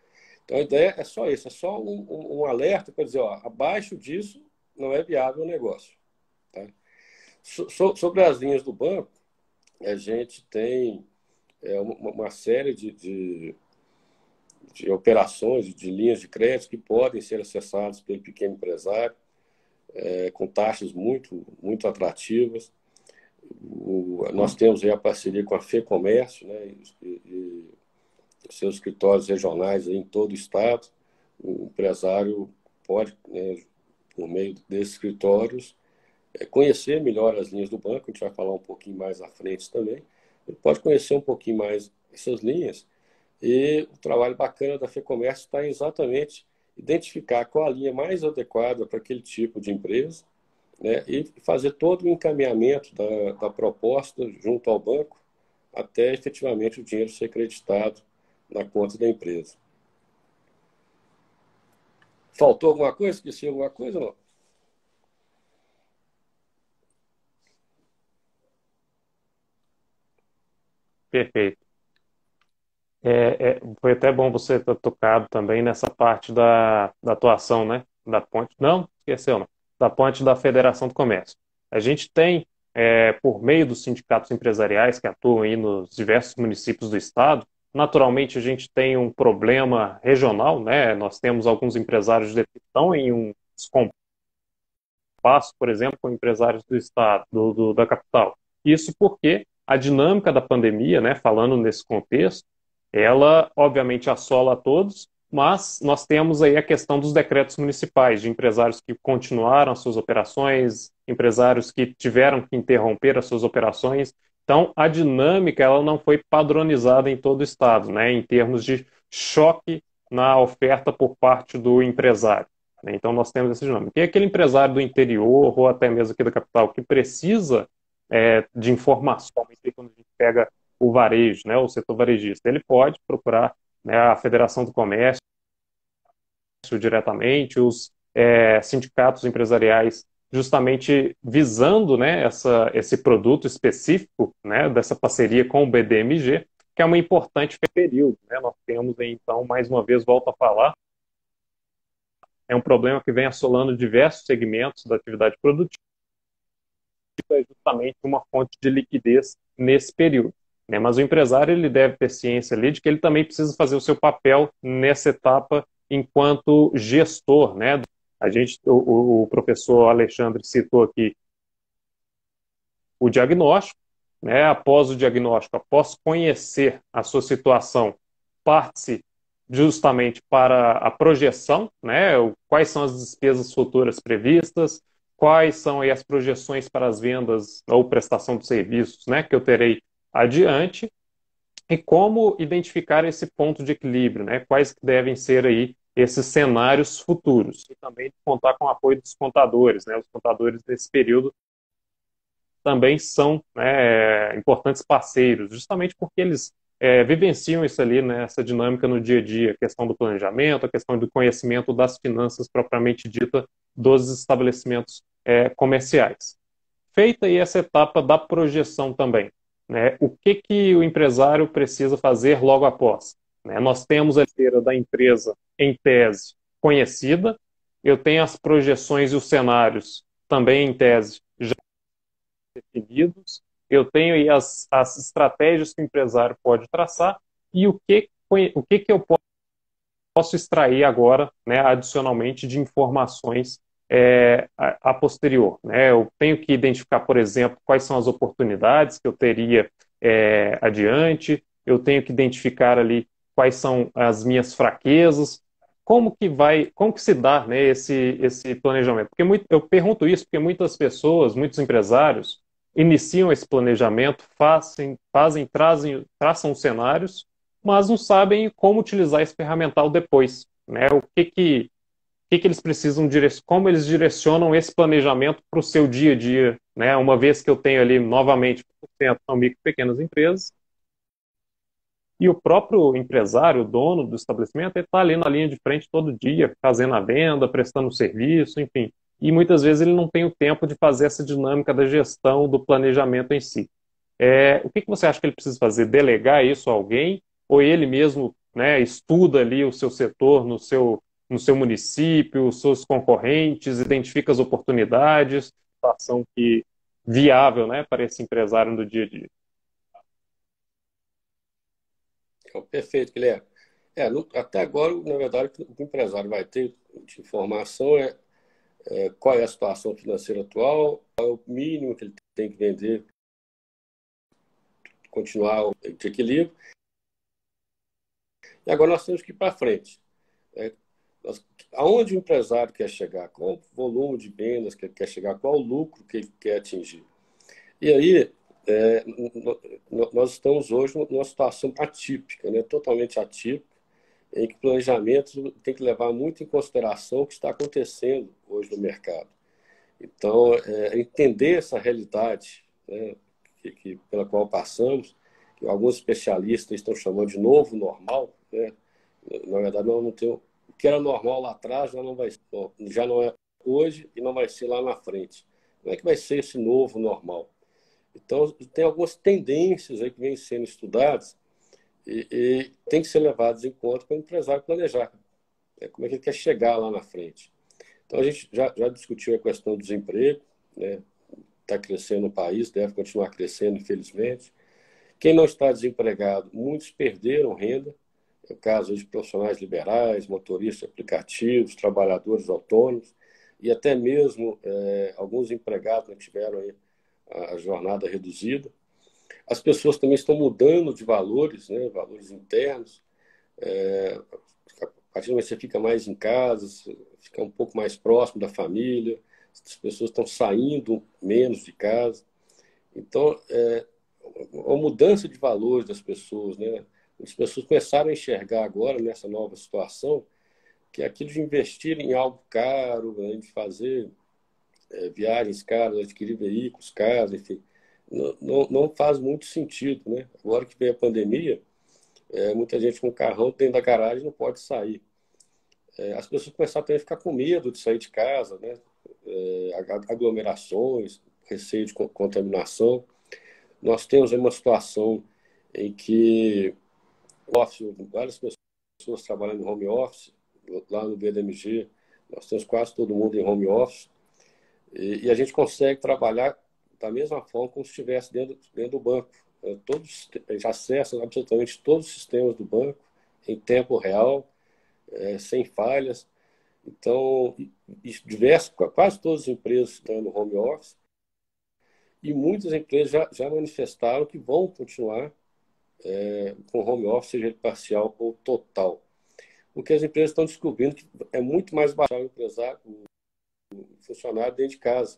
Então a ideia é só isso, é só um alerta para dizer, ó, abaixo disso não é viável o negócio. Tá? Sobre as linhas do banco, a gente tem uma série de operações, de linhas de crédito que podem ser acessadas pelo pequeno empresário, com taxas muito, muito atrativas. Nós temos aí a parceria com a FEComércio, né, e seus escritórios regionais aí em todo o estado. O empresário pode, né, por meio desses escritórios, conhecer melhor as linhas do banco. A gente vai falar um pouquinho mais à frente também. Ele pode conhecer um pouquinho mais essas linhas. E o trabalho bacana da FEComércio está em exatamente identificar qual a linha mais adequada para aquele tipo de empresa, né, e fazer todo o encaminhamento da proposta junto ao banco até efetivamente o dinheiro ser creditado na conta da empresa. Faltou alguma coisa? Esqueci alguma coisa? Não? Perfeito. Foi até bom você ter tocado também nessa parte da atuação, né? Da ponte. Não, esqueceu, não. Da ponte da Federação do Comércio. A gente tem, por meio dos sindicatos empresariais que atuam aí nos diversos municípios do estado, naturalmente a gente tem um problema regional, né? Nós temos alguns empresários que estão em um espaço, por exemplo, com empresários do estado, da capital. Isso porque a dinâmica da pandemia, né, falando nesse contexto, ela obviamente assola a todos, mas nós temos aí a questão dos decretos municipais, de empresários que continuaram as suas operações, empresários que tiveram que interromper as suas operações. Então, a dinâmica ela não foi padronizada em todo o estado, né, em termos de choque na oferta por parte do empresário. Né? Então, nós temos essa dinâmica. E aquele empresário do interior, ou até mesmo aqui da capital, que precisa de informação, quando a gente pega o varejo, né, o setor varejista, ele pode procurar, né, a Federação do Comércio diretamente, os sindicatos empresariais, justamente visando, né, esse produto específico, né, dessa parceria com o BDMG, que é uma importante período. Né? Nós temos, então, mais uma vez, volto a falar, é um problema que vem assolando diversos segmentos da atividade produtiva, é justamente uma fonte de liquidez nesse período. Né? Mas o empresário ele deve ter ciência ali de que ele também precisa fazer o seu papel nessa etapa enquanto gestor. Né? O professor Alexandre citou aqui o diagnóstico, né? Após o diagnóstico, após conhecer a sua situação, parte justamente para a projeção, né? Quais são as despesas futuras previstas, quais são aí as projeções para as vendas ou prestação de serviços, né? Que eu terei adiante e como identificar esse ponto de equilíbrio, né? Quais devem ser aí esses cenários futuros e também contar com o apoio dos contadores, né? Os contadores nesse período também são, né, importantes parceiros, justamente porque eles vivenciam isso ali, né, essa dinâmica no dia a dia, a questão do planejamento, a questão do conhecimento das finanças propriamente dita dos estabelecimentos comerciais. Feita aí essa etapa da projeção também, né, o que que o empresário precisa fazer logo após? Né, nós temos a esteira da empresa, em tese, conhecida, eu tenho as projeções e os cenários também em tese definidos, eu tenho aí as estratégias que o empresário pode traçar e o que eu posso extrair agora, né, adicionalmente, de informações a posterior. Né? Eu tenho que identificar, por exemplo, quais são as oportunidades que eu teria adiante, eu tenho que identificar ali quais são as minhas fraquezas, como que se dá, né, esse planejamento? Porque eu pergunto isso porque muitas pessoas, muitos empresários, iniciam esse planejamento, traçam os cenários, mas não sabem como utilizar esse ferramental depois, né? O que que eles precisam, como eles direcionam esse planejamento para o seu dia a dia, né? Uma vez que eu tenho ali, novamente, 100% são micro e pequenas empresas, e o próprio empresário, o dono do estabelecimento, ele está ali na linha de frente todo dia, fazendo a venda, prestando serviço, enfim. E muitas vezes ele não tem o tempo de fazer essa dinâmica da gestão, do planejamento em si. O que que você acha que ele precisa fazer? Delegar isso a alguém? Ou ele mesmo, né, estuda ali o seu setor no seu município, os seus concorrentes, identifica as oportunidades, situação viável, né, para esse empresário no dia a dia? Então, perfeito, Guilherme. Até agora, na verdade, o que o empresário vai ter de informação qual é a situação financeira atual, qual é o mínimo que ele tem que vender, continuar de equilíbrio. E agora nós temos que ir para frente. Né? Aonde o empresário quer chegar, qual o volume de vendas que ele quer chegar, qual o lucro que ele quer atingir. E aí, nós estamos hoje numa situação atípica, né? Totalmente atípica, em que o planejamento tem que levar muito em consideração o que está acontecendo hoje no mercado. Então, entender essa realidade, né, pela qual passamos que alguns especialistas estão chamando de novo normal, né? Na verdade, não tem, o que era normal lá atrás já não vai, já não é hoje e não vai ser lá na frente. Como é que vai ser esse novo normal? Então, tem algumas tendências aí que vêm sendo estudadas e tem que ser levadas em conta para o empresário planejar, né? Como é que ele quer chegar lá na frente. Então, a gente já discutiu a questão do desemprego, né? Está crescendo no país, deve continuar crescendo, infelizmente. Quem não está desempregado, muitos perderam renda. É o caso de profissionais liberais, motoristas de aplicativos, trabalhadores autônomos e até mesmo alguns empregados que tiveram aí a jornada reduzida. As pessoas também estão mudando de valores, né, valores internos. A partir do momento que você fica mais em casa, fica um pouco mais próximo da família, as pessoas estão saindo menos de casa. Então, uma mudança de valores das pessoas, né? As pessoas começaram a enxergar agora, nessa nova situação, que aquilo de investir em algo caro, né, de fazer viagens caras, adquirir veículos caros, enfim, não faz muito sentido, né? Agora que veio a pandemia, muita gente com carrão dentro da garagem não pode sair. As pessoas começaram também a ficar com medo de sair de casa, né? Aglomerações, receio de contaminação. Nós temos aí uma situação em que várias pessoas trabalhando em home office, lá no BDMG, nós temos quase todo mundo em home office, e a gente consegue trabalhar da mesma forma como se estivesse dentro do banco. A gente acessa absolutamente todos os sistemas do banco em tempo real, sem falhas. Então, quase todas as empresas estão no home office, e muitas empresas já manifestaram que vão continuar com home office, seja ele parcial ou total. Porque as empresas estão descobrindo que é muito mais barato o empresário, o funcionário dentro de casa,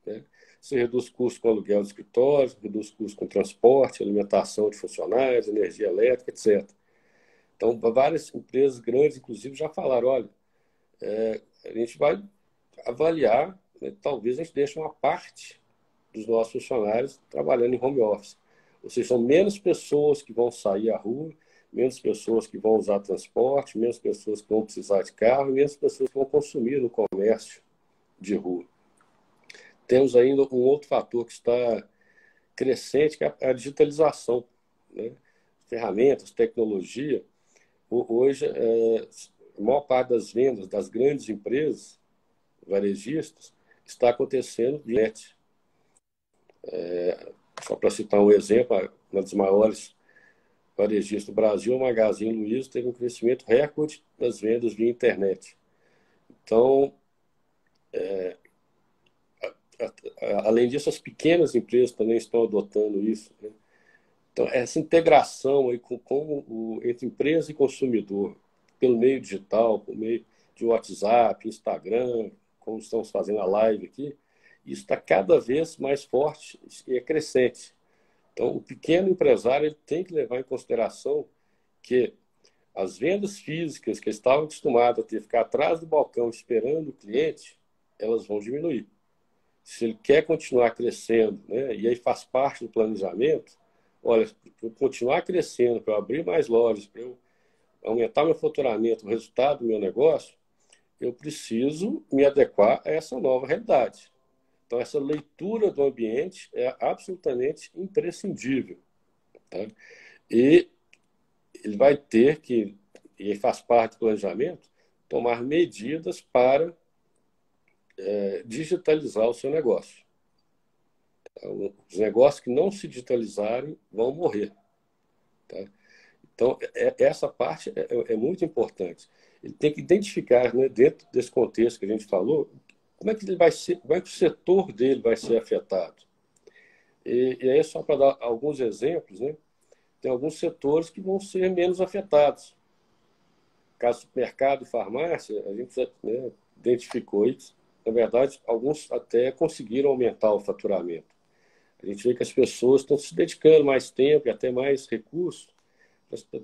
né? Você reduz custos com aluguel de escritórios, reduz custos com transporte, alimentação de funcionários, energia elétrica, etc. Então, várias empresas grandes, inclusive, já falaram, olha, a gente vai avaliar, né, talvez a gente deixe uma parte dos nossos funcionários trabalhando em home office. Ou seja, são menos pessoas que vão sair à rua, menos pessoas que vão usar transporte, menos pessoas que vão precisar de carro, e menos pessoas que vão consumir no comércio de rua. Temos ainda um outro fator que está crescente, que é a digitalização, né? Ferramentas, tecnologia. Hoje, a maior parte das vendas das grandes empresas varejistas está acontecendo via net. Só para citar um exemplo, uma das maiores varejistas do Brasil, a Magazine Luiza, teve um crescimento recorde das vendas via internet. Então, além disso, as pequenas empresas também estão adotando isso, né? Então, essa integração aí entre empresa e consumidor, pelo meio digital, por meio de WhatsApp, Instagram, como estamos fazendo a live aqui, isso está cada vez mais forte e é crescente. Então, o pequeno empresário ele tem que levar em consideração que as vendas físicas que estavam acostumadas a ter ficar atrás do balcão esperando o cliente, elas vão diminuir. Se ele quer continuar crescendo, né, e aí faz parte do planejamento, olha, para eu continuar crescendo, para eu abrir mais lojas, para eu aumentar meu faturamento, o resultado do meu negócio, eu preciso me adequar a essa nova realidade. Então, essa leitura do ambiente é absolutamente imprescindível, tá? E ele vai ter que, e faz parte do planejamento, tomar medidas para digitalizar o seu negócio. Os negócios que não se digitalizarem vão morrer, tá? Então, essa parte é muito importante. Ele tem que identificar, né, dentro desse contexto que a gente falou, como é que ele vai ser, como é que o setor dele vai ser afetado. E aí, só para dar alguns exemplos, né, tem alguns setores que vão ser menos afetados. Caso supermercado e farmácia, a gente já, né, identificou isso. Na verdade, alguns até conseguiram aumentar o faturamento. A gente vê que as pessoas estão se dedicando mais tempo e até mais recursos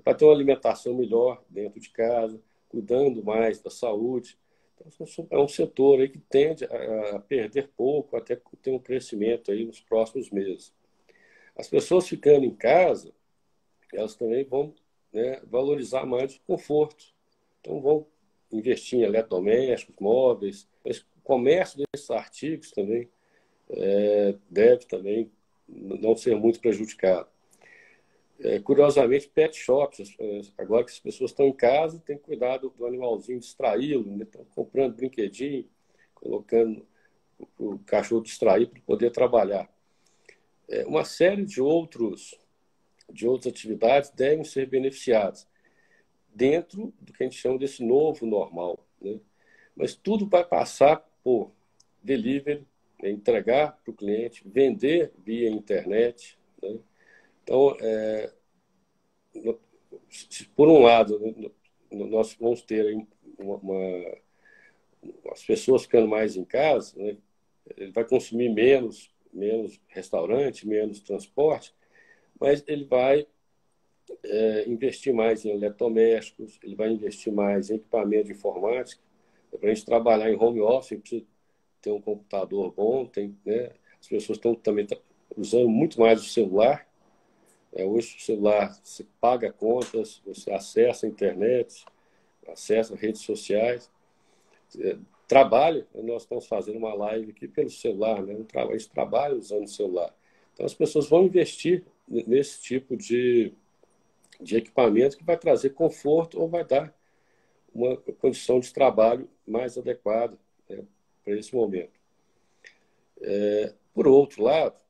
para ter uma alimentação melhor dentro de casa, cuidando mais da saúde. Então, é um setor aí que tende a perder pouco, até ter um crescimento aí nos próximos meses. As pessoas ficando em casa, elas também vão, né, valorizar mais o conforto. Então, vão investir em eletrodomésticos, móveis, mas o comércio desses artigos também deve também não ser muito prejudicado. Curiosamente, pet shops, agora que as pessoas estão em casa, tem que cuidar do animalzinho, distraí-lo, né? Estão comprando brinquedinho, colocando o cachorro distrair para poder trabalhar. Uma série de outras atividades devem ser beneficiadas dentro do que a gente chama desse novo normal, né? Mas tudo vai passar por delivery, né? Entregar para o cliente, vender via internet, né? Então, por um lado, nós vamos ter as pessoas ficando mais em casa, né? Ele vai consumir menos restaurante, menos transporte, mas ele vai investir mais em eletrodomésticos, ele vai investir mais em equipamento de informática. Para a gente trabalhar em home office, precisa ter um computador bom, né? As pessoas estão também usando muito mais o celular. Hoje o celular, você paga contas, você acessa a internet, acessa redes sociais, trabalha. Nós estamos fazendo uma live aqui pelo celular, né? A gente trabalha usando o celular. Então as pessoas vão investir nesse tipo de equipamento que vai trazer conforto ou vai dar uma condição de trabalho mais adequada, né, para esse momento. Por outro lado,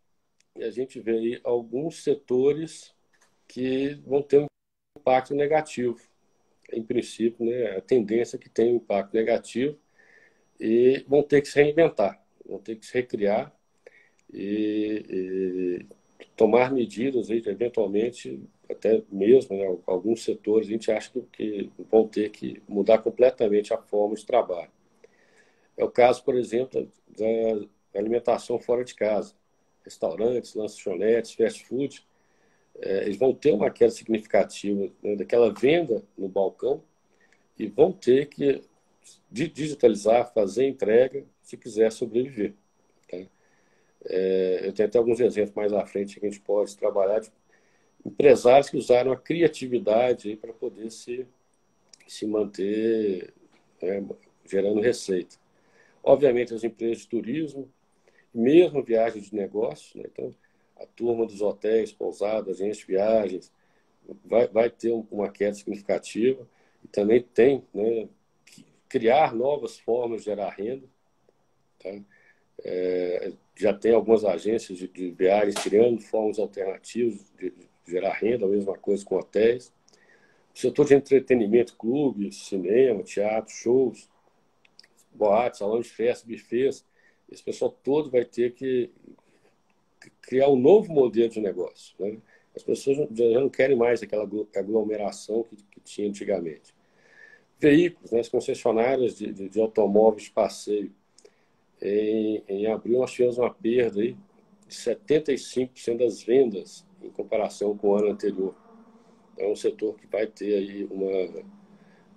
a gente vê aí alguns setores que vão ter um impacto negativo. Em princípio, né, a tendência é que tem um impacto negativo e vão ter que se reinventar, vão ter que se recriar e tomar medidas aí, eventualmente, até mesmo, né, alguns setores a gente acha que vão ter que mudar completamente a forma de trabalho. É o caso, por exemplo, da alimentação fora de casa. Restaurantes, lanchonetes, fast food, eles vão ter uma queda significativa, né, daquela venda no balcão e vão ter que digitalizar, fazer entrega, se quiser sobreviver. Tá? Eu tenho até alguns exemplos mais à frente que a gente pode trabalhar de empresários que usaram a criatividade para poder se manter, né, gerando receita. Obviamente, as empresas de turismo, mesmo viagens de negócios, né? Então, a turma dos hotéis, pousadas, agências de viagens, vai ter uma queda significativa e também tem, né, que criar novas formas de gerar renda. Tá? Já tem algumas agências de viagens criando formas alternativas de gerar renda, a mesma coisa com hotéis. O setor de entretenimento, clubes, cinema, teatro, shows, boates, salões de festa, buffets, esse pessoal todo vai ter que criar um novo modelo de negócio, né? As pessoas já não querem mais aquela aglomeração que tinha antigamente. Veículos, né? As concessionárias de automóveis de passeio. Em abril, nós tivemos uma perda aí de 75% das vendas em comparação com o ano anterior. É um setor que vai ter aí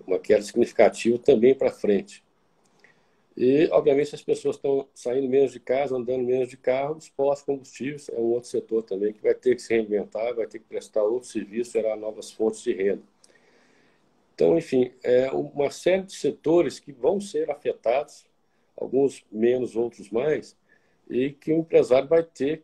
uma queda significativa também para frente. E, obviamente, as pessoas estão saindo menos de casa, andando menos de carro, os postos de combustíveis é um outro setor também que vai ter que se reinventar, vai ter que prestar outros serviços, gerar novas fontes de renda. Então, enfim, é uma série de setores que vão ser afetados, alguns menos, outros mais, e que o empresário vai ter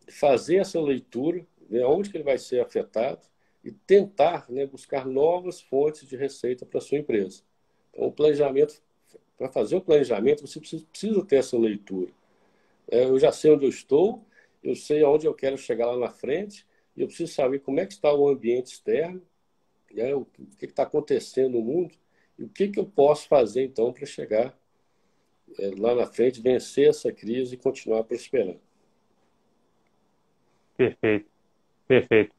que fazer essa leitura, ver onde que ele vai ser afetado e tentar, né, buscar novas fontes de receita para a sua empresa. Então, o planejamento, para fazer o planejamento, você precisa ter essa leitura. Eu já sei onde eu estou, eu sei aonde eu quero chegar lá na frente, e eu preciso saber como é que está o ambiente externo, né, o que está acontecendo no mundo, e o que eu posso fazer, então, para chegar lá na frente, vencer essa crise e continuar prosperando. Perfeito, perfeito.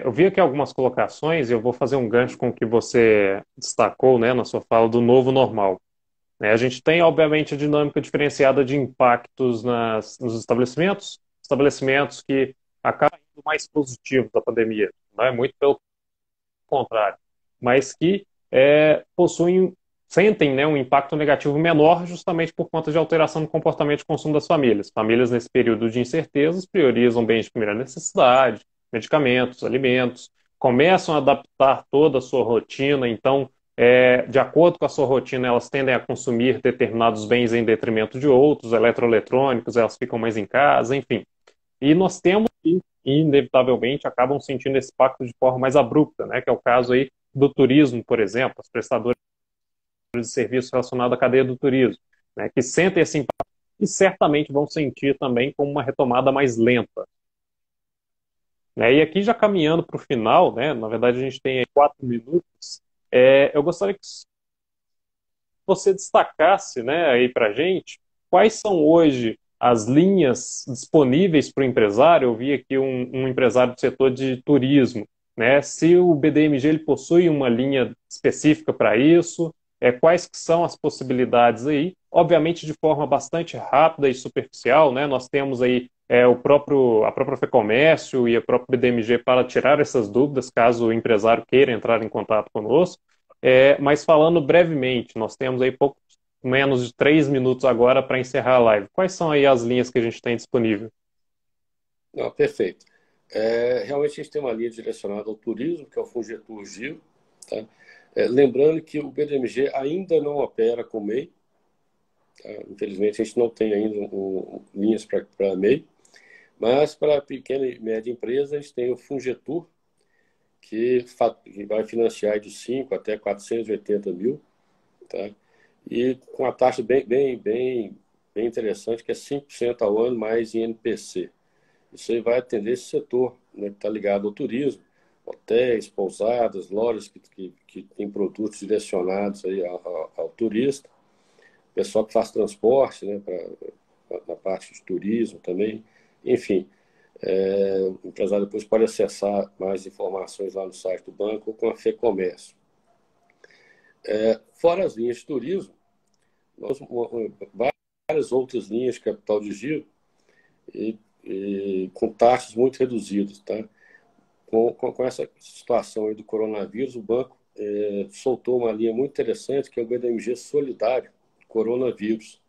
Eu vi aqui algumas colocações e eu vou fazer um gancho com o que você destacou, né, na sua fala do novo normal. A gente tem, obviamente, a dinâmica diferenciada de impactos nos estabelecimentos que acabam sendo mais positivos da pandemia, não é muito pelo contrário, mas que sentem, né, um impacto negativo menor justamente por conta de alteração no comportamento de consumo das famílias. Famílias, nesse período de incertezas, priorizam bens de primeira necessidade, medicamentos, alimentos, começam a adaptar toda a sua rotina, então, de acordo com a sua rotina, elas tendem a consumir determinados bens em detrimento de outros, eletroeletrônicos, elas ficam mais em casa, enfim. E nós temos que, inevitavelmente, acabam sentindo esse impacto de forma mais abrupta, né? Que é o caso aí do turismo, por exemplo, os prestadores de serviços relacionados à cadeia do turismo, né? Que sentem esse impacto e certamente vão sentir também como uma retomada mais lenta. Né? E aqui já caminhando para o final, né? Na verdade a gente tem aí 4 minutos, eu gostaria que você destacasse, né, aí para gente quais são hoje as linhas disponíveis para o empresário. Eu vi aqui um empresário do setor de turismo, né? Se o BDMG ele possui uma linha específica para isso, quais que são as possibilidades aí? Obviamente de forma bastante rápida e superficial, né? Nós temos aí a própria FEComércio e a própria BDMG para tirar essas dúvidas, caso o empresário queira entrar em contato conosco. Mas falando brevemente, nós temos aí pouco menos de 3 minutos agora para encerrar a live. Quais são aí as linhas que a gente tem disponível? Não, perfeito. Realmente a gente tem uma linha direcionada ao turismo, que é o Fungetur Giro. Tá? Lembrando que o BDMG ainda não opera com MEI. Tá? Infelizmente, a gente não tem ainda linhas para MEI. Mas para pequena e média empresa, a gente tem o Fungetur, que vai financiar de 5 até 480 mil. Tá? E com a taxa bem interessante, que é 5% ao ano mais INPC. Isso aí vai atender esse setor, né, que está ligado ao turismo, hotéis, pousadas, lojas que têm produtos direcionados aí ao turista, pessoal que faz transporte, né, na parte de turismo também, enfim. O empresário depois pode acessar mais informações lá no site do banco ou com a FEComércio. Fora as linhas de turismo, nós várias outras linhas de capital de giro e com taxas muito reduzidas. Tá? Com essa situação aí do coronavírus, o banco soltou uma linha muito interessante, que é o BDMG Solidário Coronavírus,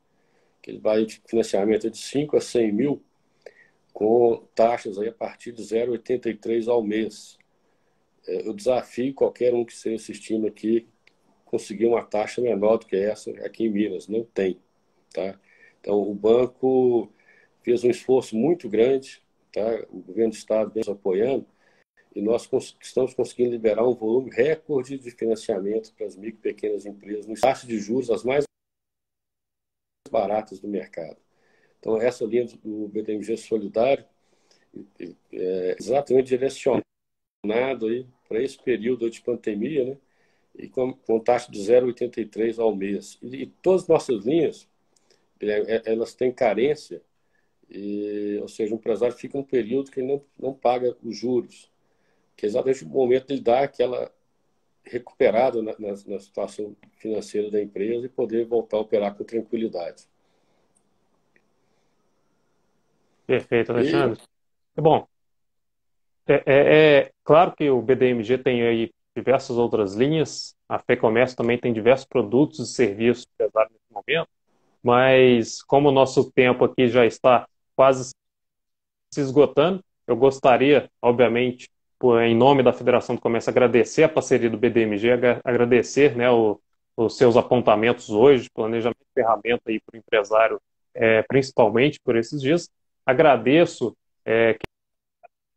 que ele vai de financiamento de 5 a 100 mil, com taxas aí a partir de 0,83 ao mês. Eu desafio qualquer um que esteja assistindo aqui conseguir uma taxa menor do que essa aqui em Minas. Não tem. Tá? Então, o banco fez um esforço muito grande, tá? O governo do estado vem nos apoiando, e nós estamos conseguindo liberar um volume recorde de financiamento para as micro e pequenas empresas, no taxas de juros as mais baratas do mercado. Então, essa linha do BDMG Solidário é exatamente direcionada para esse período de pandemia, né? E com taxa de 0,83 ao mês. E todas as nossas linhas, elas têm carência, ou seja, o empresário fica um período que ele não paga os juros, que é exatamente o momento de ele dar aquela recuperada na situação financeira da empresa e poder voltar a operar com tranquilidade. Perfeito, E Alexandre. Bom, é claro que o BDMG tem aí diversas outras linhas, a FEComércio também tem diversos produtos e serviços pesados nesse momento, mas como o nosso tempo aqui já está quase se esgotando, eu gostaria, obviamente, em nome da Federação do Comércio, agradecer a parceria do BDMG, agradecer, né, os seus apontamentos hoje, planejamento de ferramenta aí para o empresário, principalmente por esses dias. Agradeço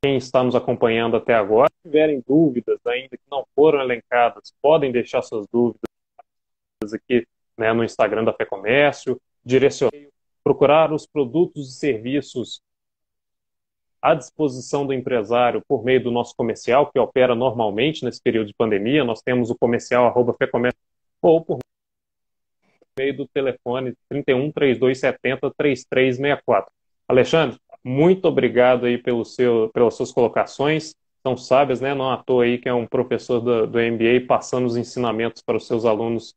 quem está nos acompanhando até agora. Se tiverem dúvidas ainda que não foram elencadas, podem deixar suas dúvidas aqui, né, no Instagram da FEComércio, direcionar, procurar os produtos e serviços à disposição do empresário por meio do nosso comercial, que opera normalmente nesse período de pandemia. Nós temos o comercial @fecomércio ou por meio do telefone 31 3270 3364. Alexandre, muito obrigado aí pelas suas colocações. São sábias, né? Não à toa aí que é um professor do MBA passando os ensinamentos para os seus alunos